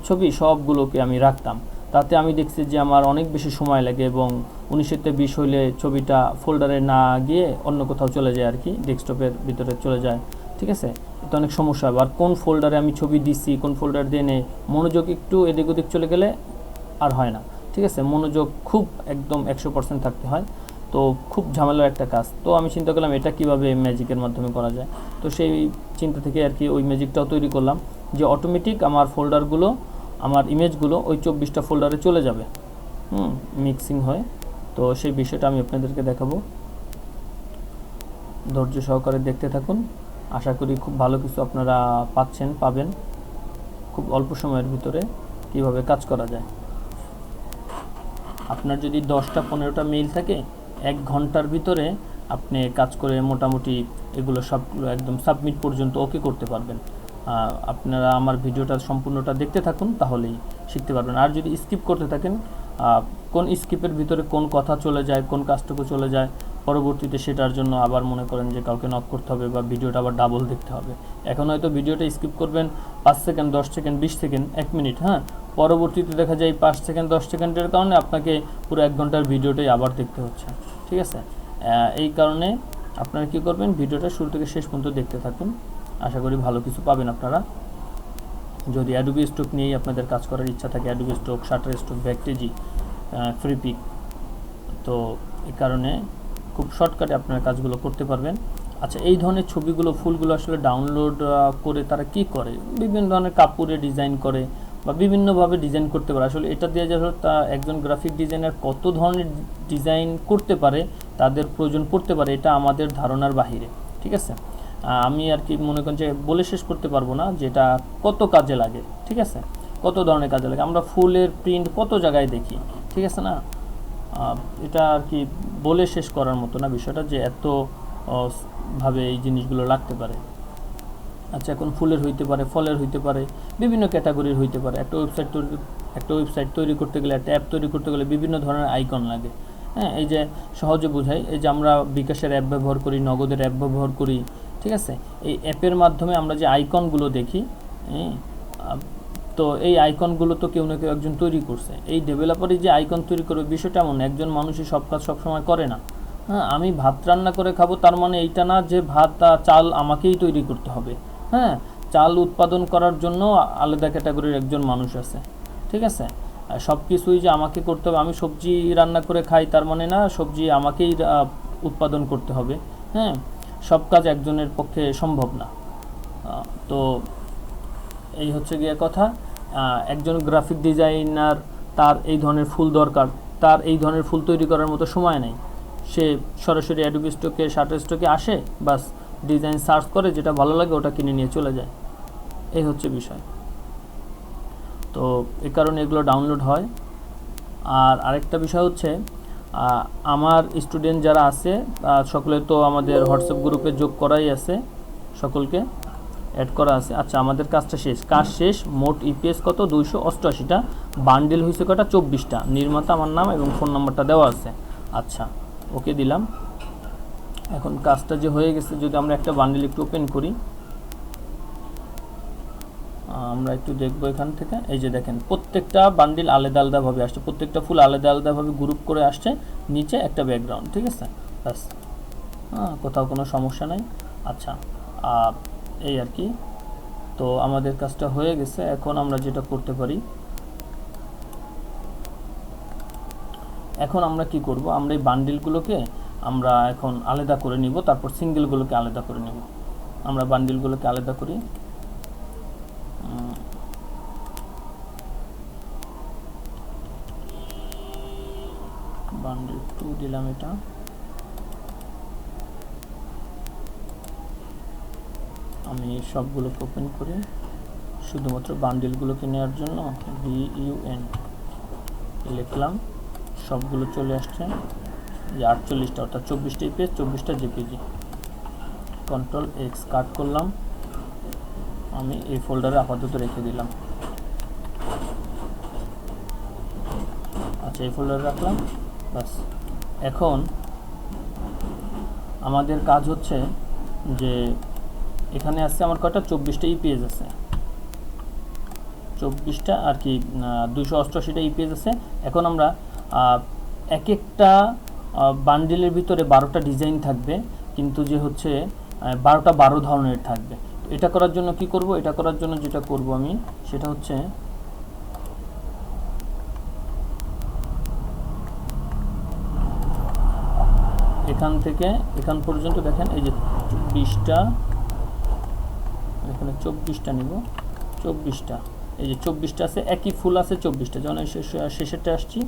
ছবি সবগুলোকে আমি রাখতাম। তাতে আমি দেখছি যে আমার অনেক বেশি সময় লাগে এবং 19-20 হইলে ছবিটা ফোল্ডারে না গিয়ে অন্য কোথাও চলে যায় আর কি, ডেস্কটপের ভিতরে চলে যায়। ঠিক আছে, এটা অনেক সমস্যা হয়। আর কোন ফোল্ডারে আমি ছবি দিছি, কোন ফোল্ডার দিয়ে নেই, মনোযোগ একটু এদিক ওদিক চলে গেলে আর হয় না। ঠিক আছে, মনোযোগ খুব একদম 100% থাকতে হয়, তো খুব ঝামেলার একটা কাজ। তো আমি চিন্তা করলাম এটা কিভাবে ম্যাজিকের মাধ্যমে করা যায়। তো সেই চিন্তা থেকে আর কি ওই ম্যাজিকটাও তৈরি করলাম, যে অটোমেটিক আমার ফোল্ডারগুলো, আমার ইমেজগুলো ওই 24টা ফোল্ডারে চলে যাবে, মিক্সিং হয়। তো সেই বিষয়টা আমি আপনাদেরকে দেখাবো, ধৈর্য সহকারে দেখতে থাকুন। আশা করি খুব ভালো কিছু আপনারা পাবেন খুব অল্প সময়ের ভিতরে কিভাবে কাজ করা যায়। আপনার যদি 10টা-15টা মেইল থাকে, 1 ঘন্টার ভিতরে আপনি কাজ করে মোটামুটি এগুলো সবগুলো একদম সাবমিট পর্যন্ত ওকে করতে পারবেন। আপনারা আমার ভিডিওটা সম্পূর্ণটা দেখতে থাকুন, তাহলেই শিখতে পারবেন। আর যদি স্কিপ করতে থাকেন, কোন স্কিপের ভিতরে কোন কথা চলে যায়, কোন কাজটুকু চলে যায়, পরবর্তীতে সেটার জন্য আবার মনে করেন যে কাউকে নক করতে হবে বা ভিডিওটা আবার ডাবল দেখতে হবে। এখন হয়তো ভিডিওটা স্কিপ করবেন 5 সেকেন্ড, 10 সেকেন্ড, 20 সেকেন্ড, 1 মিনিট, হ্যাঁ, পরবর্তীতে দেখা যায় 5 সেকেন্ড 10 সেকেন্ডের কারণে আপনাকে পুরো 1 ঘন্টার ভিডিওটাই আবার দেখতে হচ্ছে। ঠিক আছে, এই কারণে আপনারা কী করবেন, ভিডিওটা শুরু থেকে শেষ পর্যন্ত দেখতে থাকুন, আশা করি ভালো কিছু পাবেন আপনারা। যদি অ্যাডোবি স্টক নিয়েই আপনাদের কাজ করার ইচ্ছা থাকে, অ্যাডোবি স্টক, শাটারস্টক, ব্যাকটেজি, ফ্রিপিক, তো এই কারণে খুব শর্টকাটে আপনারা কাজগুলো করতে পারবেন। আচ্ছা, এই ধরনের ছবিগুলো, ফুলগুলো আসলে ডাউনলোড করে তারা কি করে, বিভিন্ন ধরনের কাপড়ে ডিজাইন করে বা বিভিন্নভাবে ডিজাইন করতে পারে। আসলে এটা দিয়ে যে একজন গ্রাফিক ডিজাইনার কত ধরনের ডিজাইন করতে পারে, তাদের প্রয়োজন পড়তে পারে, এটা আমাদের ধারণার বাহিরে। ঠিক আছে, আমি আর কি মনে করেন যে বলে শেষ করতে পারবো না যে এটা কত কাজে লাগে। ঠিক আছে, কত ধরনের কাজে লাগে, আমরা ফুলের প্রিন্ট কত জায়গায় দেখি। ঠিক আছে না, এটা আর কি বলে শেষ করার মতো না বিষয়টা, যে এত ভাবে এই জিনিসগুলো লাগতে পারে। আচ্ছা, এখন ফুলের হইতে পারে, ফলের হইতে পারে, বিভিন্ন ক্যাটাগরির হইতে পারে। একটা ওয়েবসাইট তৈরি করতে গেলে, একটা অ্যাপ তৈরি করতে গেলে বিভিন্ন ধরনের আইকন লাগে। হ্যাঁ, এই যে সহজে বোঝাই, এই যে আমরা বিকাশের অ্যাপ ব্যবহার করি, নগদের অ্যাপ ব্যবহার করি। ঠিক আছে, এই অ্যাপের মাধ্যমে আমরা যে আইকনগুলো দেখি, তো এই আইকনগুলো তো কেউ না কেউ একজন তৈরি করছে। এই ডেভেলপারই যে আইকন তৈরি করবে, বিষয়টা এমন, একজন মানুষই সব কাজ সবসময় করে না। হ্যাঁ, আমি ভাত রান্না করে খাবো তার মানে এইটা না যে ভাত চাল আমাকেই তৈরি করতে হবে। হ্যাঁ, চাল উৎপাদন করার জন্য আলাদা ক্যাটাগরির একজন মানুষ আছে। ঠিক আছে, সব কিছুই যে আমাকে করতে হবে, আমি সবজি রান্না করে খাই তার মানে না সবজি আমাকেই উৎপাদন করতে হবে। হ্যাঁ, সব কাজ একজনের পক্ষে সম্ভব না। তো এই হচ্ছে গিয়ে কথা। একজন গ্রাফিক ডিজাইনার, তার এই ধরনের ফুল দরকার, তার এই ধরনের ফুল তৈরি করার মতো সময় নেই। সে সরাসরি অ্যাডোবি স্টকে, শাটারস্টকে আসে, বাস ডিজাইন সার্চ করে, যেটা ভালো লাগে ওটা কিনে নিয়ে চলে যায়। এই হচ্ছে বিষয়। তো এই কারণে এগুলো ডাউনলোড হয়। আর আরেকটা বিষয় হচ্ছে, আমার স্টুডেন্ট যারা আছে সকলে তো আমাদের হোয়াটসঅ্যাপ গ্রুপে যোগ করাই আছে, সকলকে অ্যাড করা আছে। আচ্ছা, আমাদের কাজটা কাজ শেষ। মোট ইপিএস কত, 288টা। বান্ডেল হয়েছে কটা, 24টা। নির্মাতা আমার নাম এবং ফোন নাম্বারটা দেওয়া আছে। আচ্ছা, ওকে দিলাম। এখন কাজটা যে হয়ে গেছে, যদি আমরা একটা বান্ডেল একটু ওপেন করি, আমরা একটু দেখবো এখান থেকে। এই যে দেখেন, প্রত্যেকটা বান্ডিল আলাদা আলাদাভাবে আসছে, প্রত্যেকটা ফুল আলাদা আলাদাভাবে গ্রুপ করে আসছে, নিচে একটা ব্যাকগ্রাউন্ড। ঠিক আছে, ব্যাস, কোথাও কোনো সমস্যা নাই। আচ্ছা, এই আর কি। তো আমাদের কাজটা হয়ে গেছে। এখন আমরা যেটা করতে পারি, এখন আমরা কি করব, আমরা এই বান্ডিলগুলোকে আমরা এখন আলাদা করে নিব, তারপর সিঙ্গেলগুলোকে আলাদা করে নিব। আমরা বান্ডিলগুলোকে আলাদা করি। বান্ডিল 2 দিলাম। এটা আমি সবগুলোকে ওপেন করি, শুধুমাত্র বান্ডিলগুলোকে নেওয়ার জন্য VUN লিখলাম, সবগুলো চলে আসছে। যে 48টা, অর্থাৎ 24টা ইপিএস, 24টা জেপিজি। কন্ট্রোল X কাট করলাম, আমি এই ফোল্ডারে আপাতত রেখে দিলাম। আচ্ছা এই ফোল্ডারে রাখলাম। বাস এখন আমাদের কাজ হচ্ছে যে এখানে আছে আমার কয়টা 24টা ইপিএস আছে, 24টা আর কি 288টা ইপিএস আছে। এখন আমরা এক একটা বান্ডিলের ভিতরে 12টা ডিজাইন থাকবে, কিন্তু যে হচ্ছে 12টা 12 ধরনের থাকবে। এটা করার জন্য কি করব, এটা করার জন্য যেটা করব আমি সেটা হচ্ছে এখান থেকে এখান পর্যন্ত দেখেন এই যে 20টা, এখানে 24টা নিব, 24টা এই যে 24টা আছে, একই ফুল আছে 24টা, যখন শেষেরটা আসছি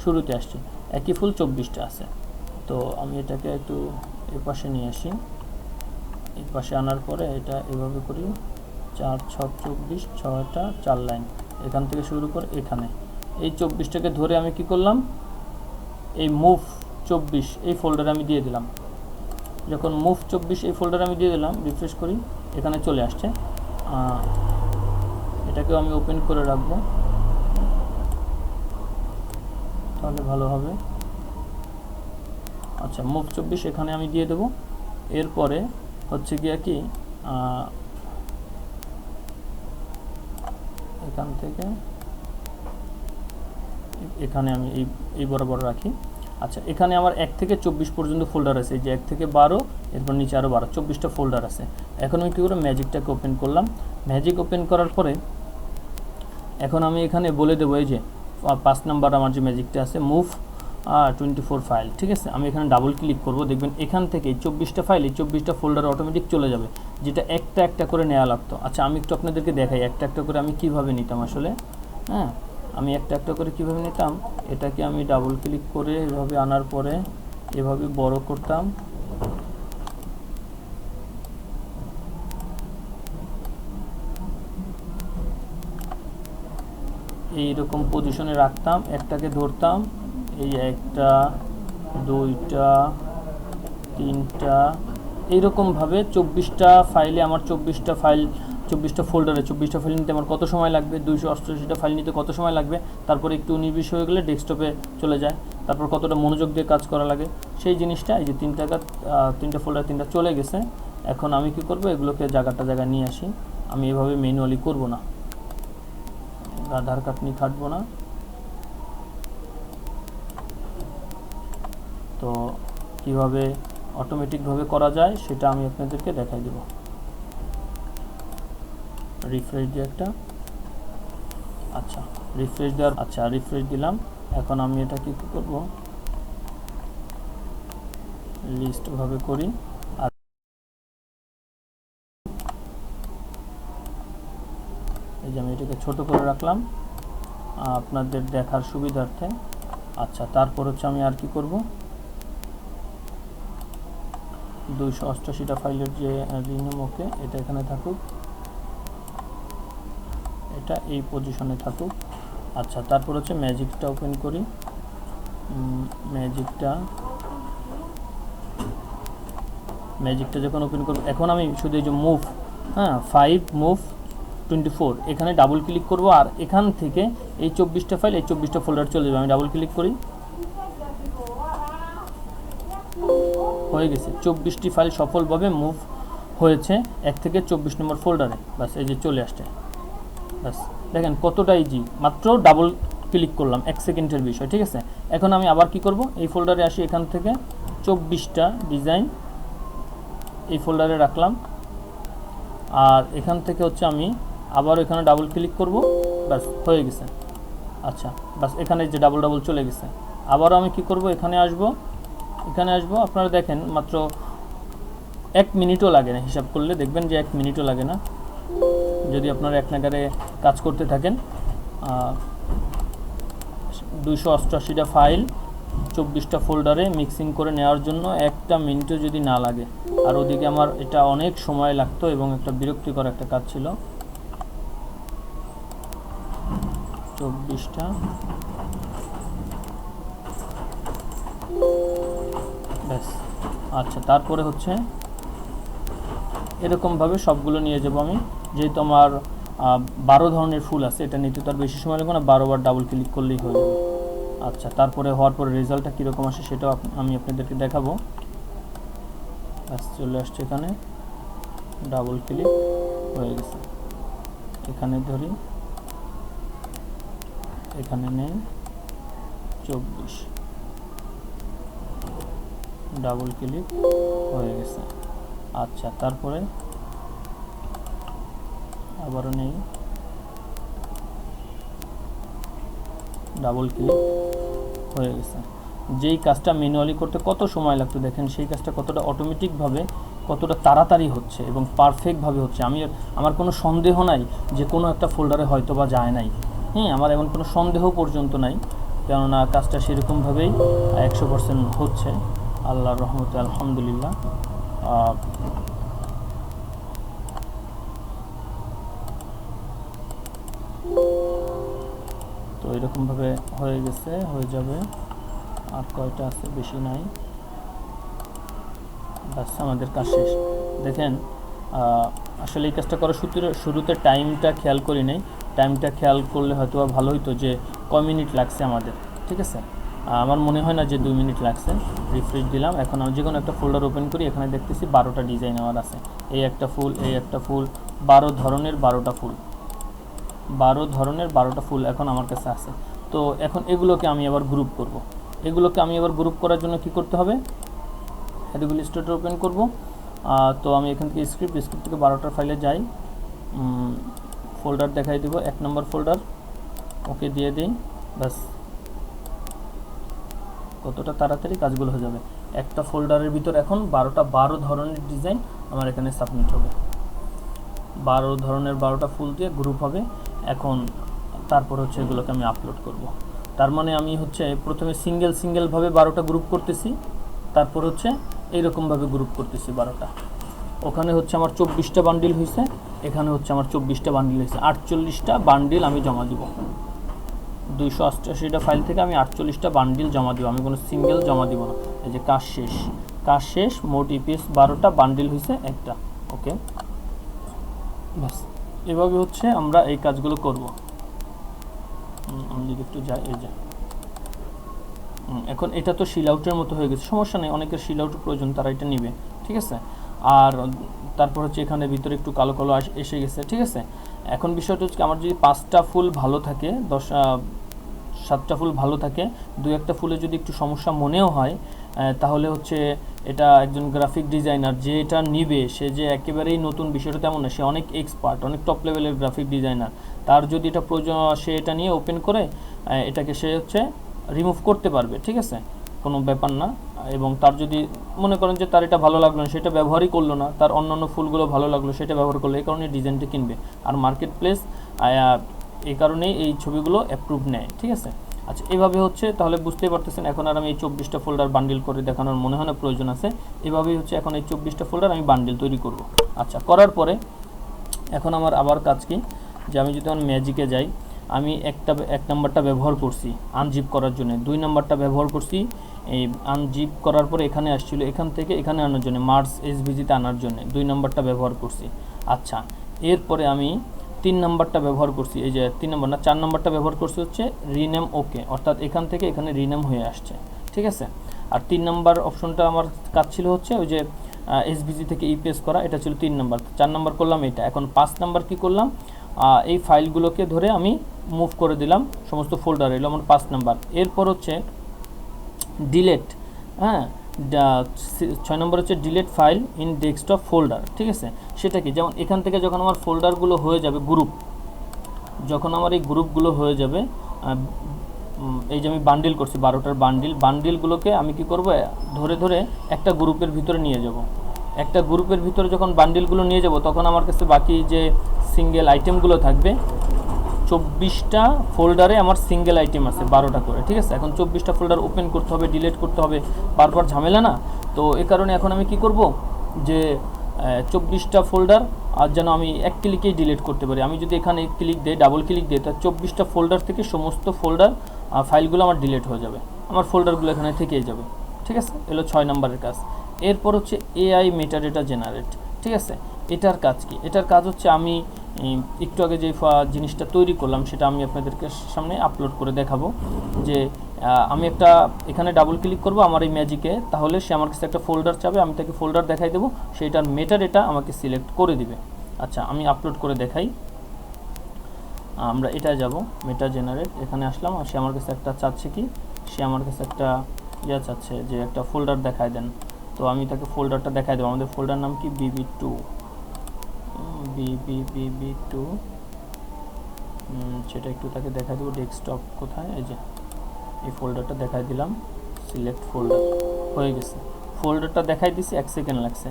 শুরুতে আসছি একই ফুল 24টা আছে। তো আমি এটাকে একটু এই পাশে নিয়ে আসি, এই পাশে আনার পরে এটা এভাবে করি 4 6 24, 6টা 4 লাইন এখান থেকে শুরু করে এখানে এই 24টাকে ধরে আমি কি করলাম, এই মুভ 24 এই ফোল্ডারে আমি দিয়ে দিলাম। যখন মুভ 24 এই ফোল্ডারে আমি দিয়ে দিলাম, রিফ্রেশ করি, এখানে চলে আসছে। এটাকেও আমি ওপেন করে রাখবো, তাহলে ভালো হবে। আচ্ছা মুভ 24 এখানে আমি দিয়ে দেবো। এরপরে হচ্ছে গিয়া কি এখান থেকে এখানে আমি এই বরাবর রাখি। আচ্ছা এখানে আমার 1 থেকে 24 পর্যন্ত ফোল্ডার আছে, এই যে 1 থেকে 12, এরপর নিচে আরও 12, 24টা ফোল্ডার আছে। এখন আমি কী করে ম্যাজিকটাকে ওপেন করলাম, ম্যাজিক ওপেন করার পরে এখন আমি এখানে বলে দেবো এই যে 5 নাম্বার আমার যে ম্যাজিকটা আছে মুভ 24 ফাইল, ঠিক আছে। আমি এখানে ডাবল ক্লিক করব, দেখবেন এখান থেকে 24টা ফাইল এই 24টা ফোল্ডার অটোমেটিক চলে যাবে, যেটা একটা একটা করে নেওয়া লাগতো। আচ্ছা আমি একটু আপনাদেরকে দেখাই একটা একটা করে আমি কিভাবে নিতাম আসলে। হ্যাঁ আমি একটা একটা করে কিভাবে নিতাম, এটাকে আমি ডাবল ক্লিক করে এভাবে আনার পরে এভাবে বড় করতাম, এইরকম পজিশনে রাখতাম, একটাকে ধরতাম, এই 1টা 2টা 3টা এইরকমভাবে 24টা ফাইলে আমার 24টা ফাইল 24টা ফোল্ডারে 24টা ফাইল নিতে আমার কত সময় লাগবে, 288টা ফাইল নিতে কত সময় লাগবে, তারপরে একটু নির্বিষ হয়ে গেলে ডেস্কটপে চলে যায়, তারপর কতটা মনোযোগ দিয়ে কাজ করা লাগে সেই জিনিসটা। এই যে 3টা ফোল্ডার 3টা চলে গেছে। এখন আমি কি করব, এগুলোকে জায়গায় নিয়ে আসি। আমি এভাবে ম্যানুয়ালি করব না, আধার কার্ড নিয়ে খাটবো না। তো কিভাবে অটোমেটিকভাবে করা যায় সেটা আমি আপনাদেরকে দেখাই দেব। রিফ্রেশ দিয়ে একটা, আচ্ছা রিফ্রেশ দেওয়ার, আচ্ছা রিফ্রেশ দিলাম। এখন আমি এটা কি করব, লিস্টভাবে করি। আর এই যে আমি এটাকে ছোট করে রাখলাম আপনাদের দেখার সুবিধার্থে। আচ্ছা তারপর হচ্ছে আমি আর কি করব, 288টা ফাইলের যে রিনেম, ওকে এটা এখানে থাকুক, এটা এই পজিশনে থাকুক। আচ্ছা তারপর হচ্ছে ম্যাজিকটা ওপেন করি, ম্যাজিকটা যখন ওপেন করব, এখন আমি শুধু এই যে মুভ 5 মুভ 24 এখানে ডাবল ক্লিক করব, আর এখান থেকে এই 24টা ফাইল এই 24টা ফোল্ডার চলে যাবে। আমি ডাবল ক্লিক করি, হয়ে গেছে 24টি ফাইল সফলভাবে মুভ হয়েছে 1 থেকে 24 নম্বর ফোল্ডারে। বাস এই যে চলে আসছে, বাস দেখেন কতটা ইজি, মাত্র ডাবল ক্লিক করলাম, 1 সেকেন্ডের বিষয়, ঠিক আছে। এখন আমি আবার কি করব, এই ফোল্ডারে আসি, এখান থেকে 24টা ডিজাইন এই ফোল্ডারে রাখলাম, আর এখান থেকে হচ্ছে আমি আবার এখানে ডাবল ক্লিক করব, বাস হয়ে গেছে। আচ্ছা বাস এখানে যে ডাবল চলে গেছে। আবারও আমি কি করব, এখানে আসব, আপনারা দেখেন মাত্র 1 মিনিটও লাগে না, হিসাব করলে দেখবেন যে 1 মিনিটও লাগে না, যদি আপনারা এক নাগারে কাজ করতে থাকেন। 288টা ফাইল 24টা ফোল্ডারে মিক্সিং করে নেওয়ার জন্য 1টা মিনিটও যদি না লাগে। আর ওদিকে আমার এটা অনেক সময় লাগতো এবং একটা বিরক্তিকর একটা কাজ ছিল। 24টা ব্যাস। আচ্ছা তারপরে হচ্ছে এরকমভাবে সবগুলো নিয়ে যাব আমি, যেহেতু আমার 12 ধরনের ফুল আছে, এটা নিতে তো আর বেশি সময় লাগবে না, 12 বার ডাবল ক্লিক করলেই হয়ে যাবে। আচ্ছা, তারপরে হওয়ার পরে রেজাল্টটা কীরকম আসে সেটাও আমি আপনাদেরকে দেখাবো। চলে আসছে, এখানে ডাবল ক্লিক হয়ে গেছে। এখানে ধরি, এখানে নেই 24, ডাবল ক্লিক হয়ে গেছে। আচ্ছা, তারপরে আবারও নেই, ডাবল ক্লিক হয়ে গেছে। যেই কাজটা ম্যানুয়ালি করতে কত সময় লাগতো দেখেন, সেই কাজটা কতটা অটোমেটিকভাবে, কতটা তাড়াতাড়ি হচ্ছে এবং পারফেক্টভাবে হচ্ছে। আমার কোনো সন্দেহ নাই যে কোনো একটা ফোল্ডারে হয়তো বা যায় নাই, হ্যাঁ, আমার এমন কোনো সন্দেহ পর্যন্ত নাই, কেননা কাজটা সেরকমভাবেই 100% হচ্ছে আল্লাহর রহমতে, আলহামদুলিল্লাহ। তো এরকমভাবে হয়ে গেছে, হয়ে যাবে। আর কয়টা আছে, বেশি নাই, বাস আমাদের কাজ শেষ। দেখেন, আসলে এই কাজটা করার শুরুতে টাইমটা খেয়াল করি নাই। টাইমটা খেয়াল করলে হয়তো ভালো হতো যে কয় মিনিট লাগছে আমাদের, ঠিক আছে। আমার মনে হয় না যে 2 মিনিট লাগছে। রিফ্রেশ দিলাম, এখন আমি যে কোনো একটা ফোল্ডার ওপেন করি, এখানে দেখতেছি 12টা ডিজাইন আমার আছে। এই একটা ফুল, এই একটা ফুল, 12 ধরনের 12টা ফুল, 12 ধরনের 12টা ফুল এখন আমার কাছে আছে। তো এখন এগুলোকে আমি আবার গ্রুপ করব। এগুলোকে আমি আবার গ্রুপ করার জন্য কি করতে হবে, অ্যাডোবি ইলাস্ট্রেটর ওপেন করব। তো আমি এখান থেকে স্ক্রিপ্ট থেকে 12টার ফাইলে যাই, ফোল্ডার দেখাই দেব, 1 নম্বর ফোল্ডার, ওকে দিয়ে দিই। ব্যাস, কতটা তাড়াতাড়ি কাজগুলো হয়ে যাবে। একটা ফোল্ডারের ভিতর এখন 12 ধরনের ডিজাইন আমার এখানে সাবমিট হবে। 12 ধরনের 12টা ফুল দিয়ে গ্রুপ হবে। এখন তারপর হচ্ছে এগুলোকে আমি আপলোড করব। তার মানে আমি হচ্ছে প্রথমে সিঙ্গেলভাবে 12টা গ্রুপ করতেছি, তারপর হচ্ছে এইরকমভাবে গ্রুপ করতেছি 12টা। ওখানে হচ্ছে আমার 24টা বান্ডিল হয়েছে, এখানে হচ্ছে আমার 24টা বান্ডিল হয়েছে, 48টা বান্ডিল আমি জমা দিব। 288টা ফাইল থেকে আমি 48টা বান্ডিল জমা দিব, আমি কোনো সিঙ্গেল জমা দিব না। এই যে কাজ শেষ, মোট ইপিএস 12টা, বান্ডিল হয়েছে একটা। ওকে, ব্যাস এভাবে হচ্ছে আমরা এই কাজগুলো করব। আমি যদি একটু যাই, এই যে এখন এটা তো শিল আউটের মতো হয়ে গেছে, সমস্যা নেই, অনেকের শিল আউটের প্রয়োজন, তারা এটা নিবে, ঠিক আছে। আর তারপর হচ্ছে এখানে ভিতরে একটু কালো কালো এসে গেছে, ঠিক আছে। এখন বিষয়টা হচ্ছে আমার যদি 5টা ফুল ভালো থাকে, 7টা ফুল ভালো থাকে, 2-1টা ফুলে যদি একটু সমস্যা মনেও হয়, তাহলে হচ্ছে এটা একজন গ্রাফিক ডিজাইনার যে এটা নিবে, সে যে একেবারেই নতুন বিষয়টা তেমন না, সে অনেক এক্সপার্ট, অনেক টপ লেভেলের গ্রাফিক ডিজাইনার। তার যদি এটা প্রয়োজন, সে এটা নিয়ে ওপেন করে এটাকে সে হচ্ছে রিমুভ করতে পারবে, ঠিক আছে, কোনো ব্যাপার না। এবং তার যদি মনে করেন যে তার এটা ভালো লাগলো না, সেটা ব্যবহারই করলো না, তার অন্যান্য ফুলগুলো ভালো লাগলো, সেটা ব্যবহার করলো, এই কারণে ডিজাইনটা কিনবে। আর মার্কেট প্লেস এই কারণেই এই ছবিগুলো অ্যাপ্রুভ নেয়, ঠিক আছে। আচ্ছা, এভাবে হচ্ছে, তাহলে বুঝতেই পারতেছেন এখন আর আমি এই 24টা ফোল্ডার বান্ডিল করে দেখানোর মনে হয় না প্রয়োজন আছে। এভাবেই হচ্ছে এখন এই 24টা ফোল্ডার আমি বান্ডিল তৈরি করব। আচ্ছা, করার পরে এখন আমার আবার কাজ কি, যে আমি যদি এখন ম্যাজিকে যাই, আমি এক নাম্বারটা ব্যবহার করছি আনজিপ করার জন্য, 2 নাম্বারটা ব্যবহার করছি এই আনজিপ করার পরে এখানে আসছিল, এখান থেকে এখানে আনার জন্য, মার্স এসভিজিতে আনার জন্য 2 নাম্বারটা ব্যবহার করছি। আচ্ছা, এরপরে আমি 3 নাম্বারটা ব্যবহার করছি, এই যে 3 নাম্বার না 4 নাম্বারটা ব্যবহার করছি হচ্ছে রিনেম ওকে, অর্থাৎ এখান থেকে এখানে রিনেম হয়ে আসছে, ঠিক আছে। আর 3 নাম্বার অপশনটা আমার কাজ ছিল হচ্ছে ওই যে এসভিজি থেকে ইপিএস করা, এটা ছিল 3 নাম্বার। 4 নাম্বার করলাম এটা। এখন 5 নাম্বার কি করলাম, এই ফাইলগুলোকে ধরে আমি মুভ করে দিলাম সমস্ত ফোল্ডারে, এলো আমার 5 নাম্বার। এরপর হচ্ছে ডিলেট, হ্যাঁ, 6 নম্বর হচ্ছে delete file in desktop folder, ঠিক আছে। সেটা কি, যেমন এখান থেকে যখন আমার ফোল্ডারগুলো হয়ে যাবে গ্রুপ, যখন আমার এই গ্রুপগুলো হয়ে যাবে, এই যে আমি বান্ডিল করছি 12টার বান্ডিলগুলোকে আমি কি করব, ধরে ধরে একটা গ্রুপের ভিতরে নিয়ে যাব। একটা গ্রুপের ভিতরে যখন বান্ডিলগুলো নিয়ে যাব, তখন আমার কাছে বাকি যে সিঙ্গেল আইটেমগুলো থাকবে, 24টা ফোল্ডারে আমার সিঙ্গেল আইটেম আছে 12টা করে, ঠিক আছে। এখন 24টা ফোল্ডার ওপেন করতে হবে, ডিলিট করতে হবে, বারবার ঝামেলা না। তো এ কারণে এখন আমি কি করব, যে 24টা ফোল্ডার আর যেন আমি এক ক্লিকেই ডিলিট করতে পারি। আমি যদি এখানে ক্লিক দিই, ডাবল ক্লিক দিই, তা 24টা ফোল্ডার থেকে সমস্ত ফোল্ডার ফাইলগুলো আমার ডিলিট হয়ে যাবে, আমার ফোল্ডারগুলো এখানে থেকেই যাবে, ঠিক আছে। এলো 6 নম্বরের কাজ। এরপর হচ্ছে এআই মেটাডেটা জেনারেট, ঠিক আছে। এটার কাজ কি, এটার কাজ হচ্ছে আমি একটু আগে যে জিনিসটা তৈরি করলাম সেটা আমি আপনাদেরকে সামনে আপলোড করে দেখাবো, যে আমি একটা এখানে ডাবল ক্লিক করব আমার এই ম্যাজিকে, তাহলে সে আমার কাছে একটা ফোল্ডার চাবে, আমি তাকে ফোল্ডার দেখাই দেবো, সেইটার মেটাডেটা আমাকে সিলেক্ট করে দিবে। আচ্ছা আমি আপলোড করে দেখাই। আমরা এটা যাব মেটা জেনারেট, এখানে আসলাম, আর সে আমার কাছে একটা চাচ্ছে কি, সে আমার কাছে একটা চাচ্ছে যে একটা ফোল্ডার দেখায় দেন। তো আমি তাকে ফোল্ডারটা দেখাই দেবো। আমাদের ফোল্ডার নাম কি BB2, BB2, সেটা একটু তাকে দেখাই দেবো। ডেস্কটপ কোথায়, এই যে এই ফোল্ডারটা দেখাই দিলাম, সিলেক্ট ফোল্ডার হয়ে গেছে। ফোল্ডারটা দেখাই দিছি, 1 সেকেন্ড লাগছে।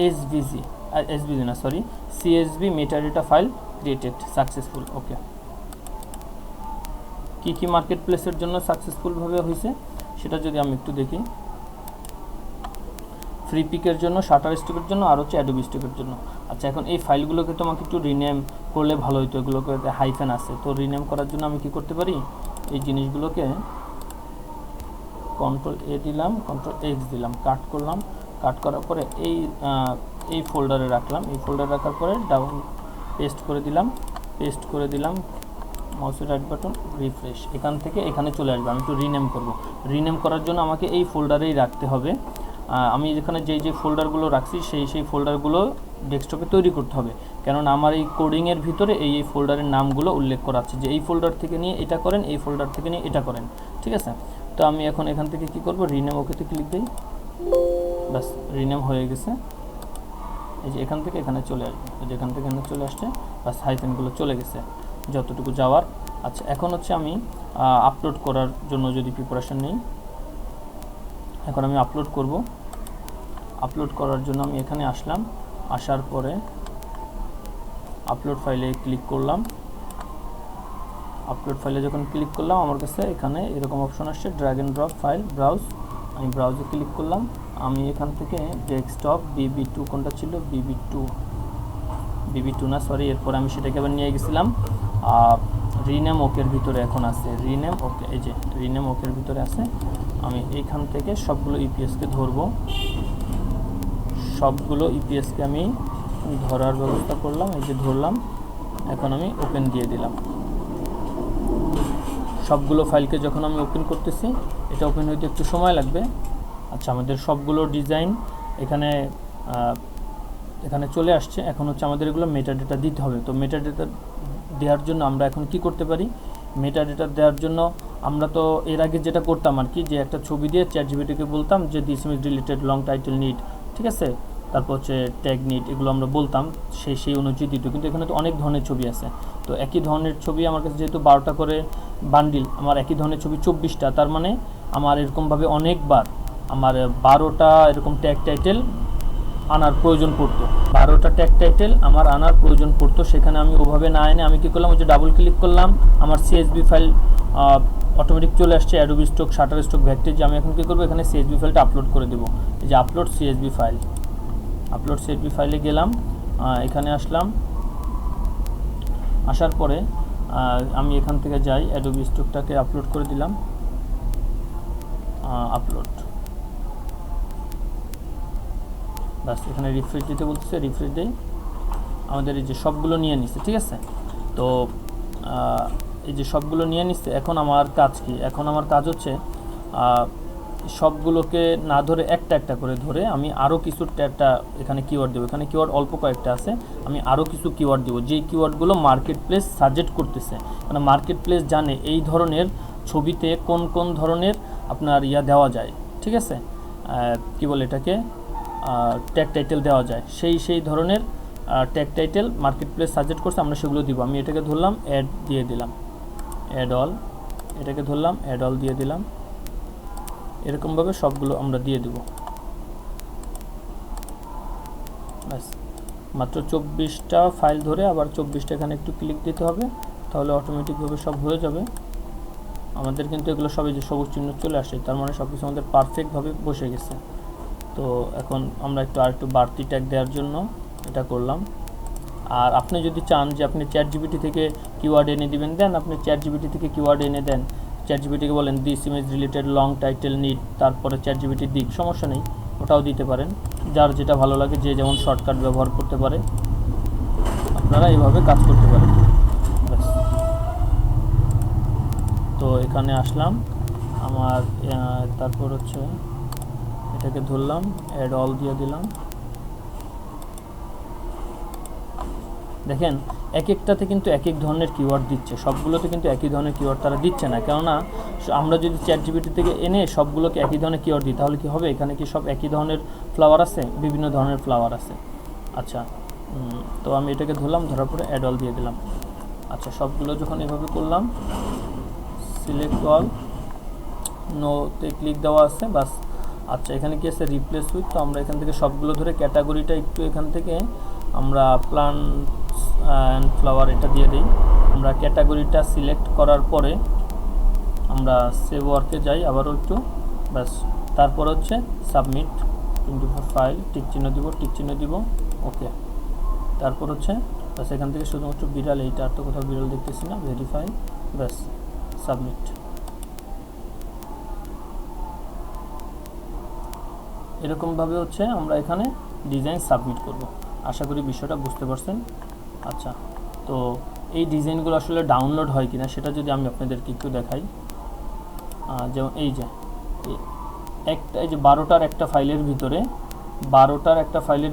এসভিজি না sorry, CSV metadata file created successful. Okay, কি মার্কেট প্লেসের জন্য সাকসেসফুলভাবে হয়েছে সেটা যদি আমি একটু দেখি। ফ্রি পিকের জন্য, শাটার স্টকের জন্য, আর হচ্ছে অ্যাডোবি স্টকের জন্য। আচ্ছা এখন এই ফাইলগুলোকে তোমাকে একটু রিনেম করলে ভালো হতো, এগুলোকে হাইফেন আছে, তো রিনেম করার জন্য আমি কি করতে পারি, এই জিনিসগুলোকে Ctrl+A দিলাম, Ctrl+X দিলাম, কাট করলাম, কাট করার পরে এই ফোল্ডারে রাখলাম, এই ফোল্ডারে রাখার পরে ডাউন পেস্ট করে দিলাম, মাউসের রাইট বাটন রিফ্রেশ, এখান থেকে এখানে চলে আসবে। আমি একটু রিনেম করব, রিনেম করার জন্য আমাকে এই ফোল্ডারেই রাখতে হবে। আমি যেখানে যে ফোল্ডারগুলো রাখছি সেই ফোল্ডারগুলো ডেস্কটপে তৈরি করতে হবে, কেননা আমার এই কোডিংয়ের ভিতরে এই ফোল্ডারের নামগুলো উল্লেখ করা আছে যে এই ফোল্ডার থেকে নিয়ে এটা করেন, এই ফোল্ডার থেকে নিয়ে এটা করেন, ঠিক আছে। তো আমি এখন এখান থেকে কি করব, রিনেম ওকেতে ক্লিক দিই, ব্যাস রিনেম হয়ে গেছে। এই যে এখান থেকে এখানে চলে আসবে, এই যে এখান থেকে এখানে চলে আসছে, ব্যাস হাইফেনগুলো চলে গেছে যতটুকু যাওয়ার। আচ্ছা এখন হচ্ছে আমি আপলোড করার জন্য যদি প্রিপারেশন নেই, এখন আমি আপলোড করব। আপলোড করার জন্য আমি এখানে আসলাম, আসার পরে আপলোড ফাইলে ক্লিক করলাম। আপলোড ফাইলে যখন ক্লিক করলাম আমার কাছে এখানে এরকম অপশন আসছে, drag and drop file browse. আমি ব্রাউজে ক্লিক করলাম, আমি এখান থেকে ডেস্কটপ BB2 কোনটা ছিল, BB2 না সরি, এরপর আমি সেটাকে আবার নিয়ে গেছিলাম রিনেম ওকের ভিতরে, এখন আছে রিনেম ওকে, এই যে রিনেম ওকের ভিতরে আছে। আমি এইখান থেকে সবগুলো ইপিএসকে ধরবো, সবগুলো ইপিএসকে আমি ধরার ব্যবস্থা করলাম, এই যে ধরলাম। এখন আমি ওপেন দিয়ে দিলাম। সবগুলো ফাইলকে যখন আমি ওপেন করতেছি, এটা ওপেন হইতে একটু সময় লাগবে। আচ্ছা আমাদের সবগুলো ডিজাইন এখানে চলে আসছে। এখন হচ্ছে আমাদের এগুলো মেটাডেটা দিতে হবে। তো মেটাডেটা দেওয়ার জন্য আমরা এখন কি করতে পারি, মেটাডেটা দেওয়ার জন্য আমরা তো এর আগে যেটা করতাম আর কি, যে একটা ছবি দিয়ে চ্যাটজিপিটিকে বলতাম যে this is related long title need, ঠিক আছে, তারপর হচ্ছে ট্যাগ নিড, এগুলো আমরা বলতাম, সেই অনুযায়ী দিত। কিন্তু এখানে তো অনেক ধরনের ছবি আছে, তো একই ধরনের ছবি আমার কাছে যেহেতু 12টা করে বান্ডিল, আমার একই ধরনের ছবি 24টা, তার মানে আমার এরকমভাবে অনেকবার আমার 12টা এরকম ট্যাগ টাইটেল আনার প্রয়োজন পড়তো, 12টা ট্যাগ টাইটেল আমার আনার প্রয়োজন পড়তো। সেখানে আমি ওভাবে না এনে আমি কী করলাম, ওই যে ডাবল ক্লিক করলাম, আমার CSV ফাইল অটোমেটিক চলে আসছে, অ্যাডোবি স্টক, শাটার স্টক, ভ্যাকটেজ। আমি এখন কী করবো, এখানে CSV ফাইলটা আপলোড করে দেবো। এই যে upload CSV file, upload CSV ফাইলে গেলাম, এখানে আসলাম, আসার পরে আমি এখান থেকে যাই, অ্যাডোবি স্টকটাকে আপলোড করে দিলাম, আপলোড, বাস এখানে রিফ্রেশ দিতে বলতেছে, রিফ্রেশ দেই। আমাদের এই যে সবগুলো নিয়ে নিচ্ছে, ঠিক আছে। তো এই যে সবগুলো নিয়ে নিচ্ছে, এখন আমার কাজ কি, এখন আমার কাজ হচ্ছে সবগুলোকে না ধরে একটা একটা করে ধরে আমি আরও কিছু একটা এখানে কিওয়ার্ড দেবো। এখানে কিওয়ার্ড অল্প কয়েকটা আছে, আমি আরও কিছু কিওয়ার্ড দেবো, যেই কিওয়ার্ডগুলো মার্কেট প্লেস সাজেস্ট করতেছে, মানে মার্কেট প্লেস জানে এই ধরনের ছবিতে কোন কোন ধরনের আপনার দেওয়া যায়, ঠিক আছে, কি বলে এটাকে, ট্যাগ টাইটেল দেওয়া যায়, সেই ধরনের tag title market place suggest করছে, আমরা সেগুলো দিব। আমি এটাকে ধরলাম, অ্যাড দিয়ে দিলাম, অ্যাড অল, এটাকে ধরলাম, অ্যাড অল দিয়ে দিলাম। এরকমভাবে সবগুলো আমরা দিয়ে দেব। ব্যাস মাত্র 24টা ফাইল ধরে আবার 24টা এখানে একটু ক্লিক দিতে হবে, তাহলে অটোমেটিকভাবে সব হয়ে যাবে। আমাদের কিন্তু এগুলো সবই যে সবুজ চিহ্ন চলে আসে, তার মানে সব কিছু আমাদের পারফেক্টভাবে বসে গেছে। তো এখন আমরা আরেকটু বাড়তি ট্যাগ দেওয়ার জন্য এটা করলাম। আর আপনি যদি চান যে আপনি চ্যাটজিপিটি থেকে কিওয়ার্ড এনে দিবেন, দেন আপনি চ্যাটজিপিটি থেকে কিওয়ার্ড এনে দেন, চ্যাটজিপিটিকে বলেন this image related long title need, তারপরে চ্যাটজিপিটি দিক, সমস্যা নেই, ওটাও দিতে পারেন, যার যেটা ভালো লাগে, যে যেমন শর্টকাট ব্যবহার করতে পারে, আপনারা এইভাবে কাজ করতে পারেন। তো এখানে আসলাম, আমার তারপর হচ্ছে এটাকে ধরলাম, অ্যাড অল দিয়ে দিলাম। দেখেন এক একটাতে কিন্তু এক এক ধরনের কিওয়ার্ড দিচ্ছে, সবগুলোতে কিন্তু একই ধরনের কিওয়ার্ড তারা দিচ্ছে না। কেননা আমরা যদি চ্যাটজিপিটি থেকে এনে সবগুলোকে একই ধরনের কিওয়ার্ড দিই তাহলে কি হবে, এখানে কি সব একই ধরনের ফ্লাওয়ার আছে? বিভিন্ন ধরনের ফ্লাওয়ার আছে। আচ্ছা, তো আমি এটাকে ধরলাম, ধরার পরে অ্যাড অল দিয়ে দিলাম। আচ্ছা, সবগুলো যখন এভাবে করলাম, সিলেক্ট অল, নোতে ক্লিক দেওয়া আছে, বাস। আচ্ছা, এখানে কি আছে রিপ্লেস উইথ, তো আমরা এখান থেকে সবগুলো ধরে ক্যাটাগরিটা একটু এখান থেকে আমরা প্লান্টস অ্যান্ড ফ্লাওয়ার এটা দিয়ে দিই। আমরা ক্যাটাগরিটা সিলেক্ট করার পরে আমরা সেভ ওয়ার্কে যাই আবারও একটু, ব্যাস। তারপর হচ্ছে সাবমিট 24 ফাইল, টিক চিহ্ন দিব, ওকে। তারপর হচ্ছে ব্যাস, এখান থেকে শুধুমাত্র বিড়াল, এইটা আর তো কোথাও বিড়াল দেখতেছি না, ভেরিফাই, ব্যাস, সাবমিট। এরকমভাবে হচ্ছে আমরা এখানে ডিজাইন সাবমিট করব। আশা করি বিষয়টা বুঝতে পারছেন। আচ্ছা, তো এই ডিজাইনগুলো আসলে ডাউনলোড হয় কিনা সেটা যদি আমি আপনাদেরকে একটু দেখাই। যেমন এই যে একটা, এই যে 12টার একটা ফাইলের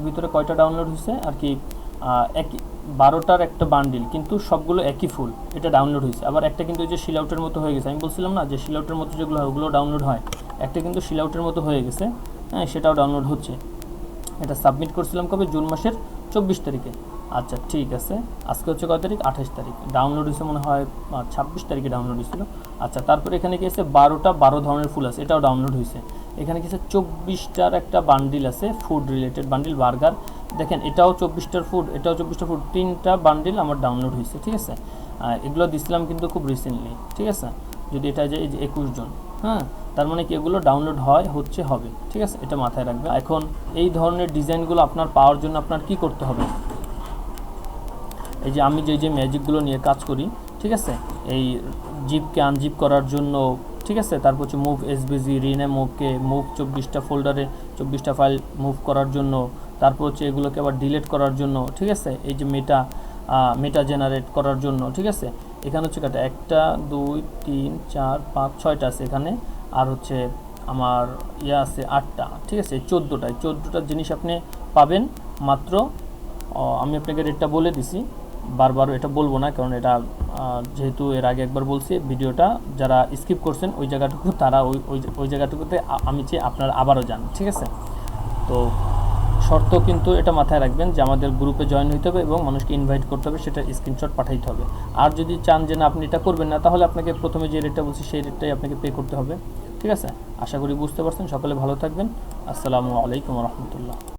ভিতরে কয়টা ডাউনলোড হয়েছে আর কি, একই 12টার একটা বান্ডিল, কিন্তু সবগুলো একই ফুল, এটা ডাউনলোড হয়েছে। আবার একটা কিন্তু এই যে শিল আউটের মতো হয়ে গেছে, আমি বলছিলাম না যে শিল আউটের মতো যেগুলো হয় ওগুলো ডাউনলোড হয়, একটা কিন্তু শিল আউটের মতো হয়ে গেছে, হ্যাঁ, সেটাও ডাউনলোড হচ্ছে। এটা সাবমিট করছিলাম কবে, জুন মাসের 24 তারিখে। আচ্ছা ঠিক আছে, আজকে হচ্ছে কয় তারিখ, 28 তারিখ। ডাউনলোড হয়েছে মনে হয় 26 তারিখে ডাউনলোড হয়েছিল। আচ্ছা, তারপরে এখানে কি আছে 12 ধরনের ফুল আছে, এটাও ডাউনলোড হয়েছে। এখানে কি আছে 24টার একটা বান্ডিল আছে, ফুড রিলেটেড বান্ডিল, বার্গার। দেখেন এটাও 24টার ফুড, এটাও 24টা ফুড, 3টা বান্ডিল আমার ডাউনলোড হয়েছে, ঠিক আছে। এগুলো দিছিলাম কিন্তু খুব রিসেন্টলি, ঠিক আছে। যদি এটা যে এই যে 21 জন, হ্যাঁ, তার মানে কি এগুলো ডাউনলোড হবে, ঠিক আছে, এটা মাথায় রাখবেন। এখন এই ধরনের ডিজাইনগুলো আপনার পাওয়ার জন্য আপনার কি করতে হবে, এই যে আমি যে ম্যাজিকগুলো নিয়ে কাজ করি, ঠিক আছে, এই জিপকে আনজিপ করার জন্য, ঠিক আছে, তারপর হচ্ছে মুভ এসবিজি, রিনেম ওকে, মুভ 24টা ফোল্ডারে 24টা ফাইল মুভ করার জন্য, তারপর হচ্ছে এগুলোকে আবার ডিলিট করার জন্য, ঠিক আছে, এই যে মেটা জেনারেট করার জন্য, ঠিক আছে। এখানে হচ্ছে কটা, 1 2 3 4 5 6টা আছে এখানে, আর হচ্ছে আমার আছে 8টা, ঠিক আছে, 14টা জিনিস আপনি পাবেন মাত্র। আমি আপনাকে রেটটা বলে দিছি, বারবার এটা বলবো না, কারণ এটা যেহেতু এর আগে একবার বলছি, ভিডিওটা যারা স্কিপ করছেন ওই জায়গাটুকু তারা ওই জায়গাটুকুতে আমি চাই আপনারা আবারও যান, ঠিক আছে। তো শর্ত কিন্তু এটা মাথায় রাখবেন যে আমাদের গ্রুপে জয়েন হতে হবে এবং মানুষকে ইনভাইট করতে হবে, সেটা স্ক্রিনশট পাঠাইতে হবে। আর যদি চান যে না আপনি এটা করবেন না, তাহলে আপনাকে প্রথমে যে রেটটা বলছি সেই রেটটাই আপনাকে পে করতে হবে, ঠিক আছে। আশা করি বুঝতে পারছেন। সকলে ভালো থাকবেন। আসসালামু আলাইকুম রহমতুল্লাহ।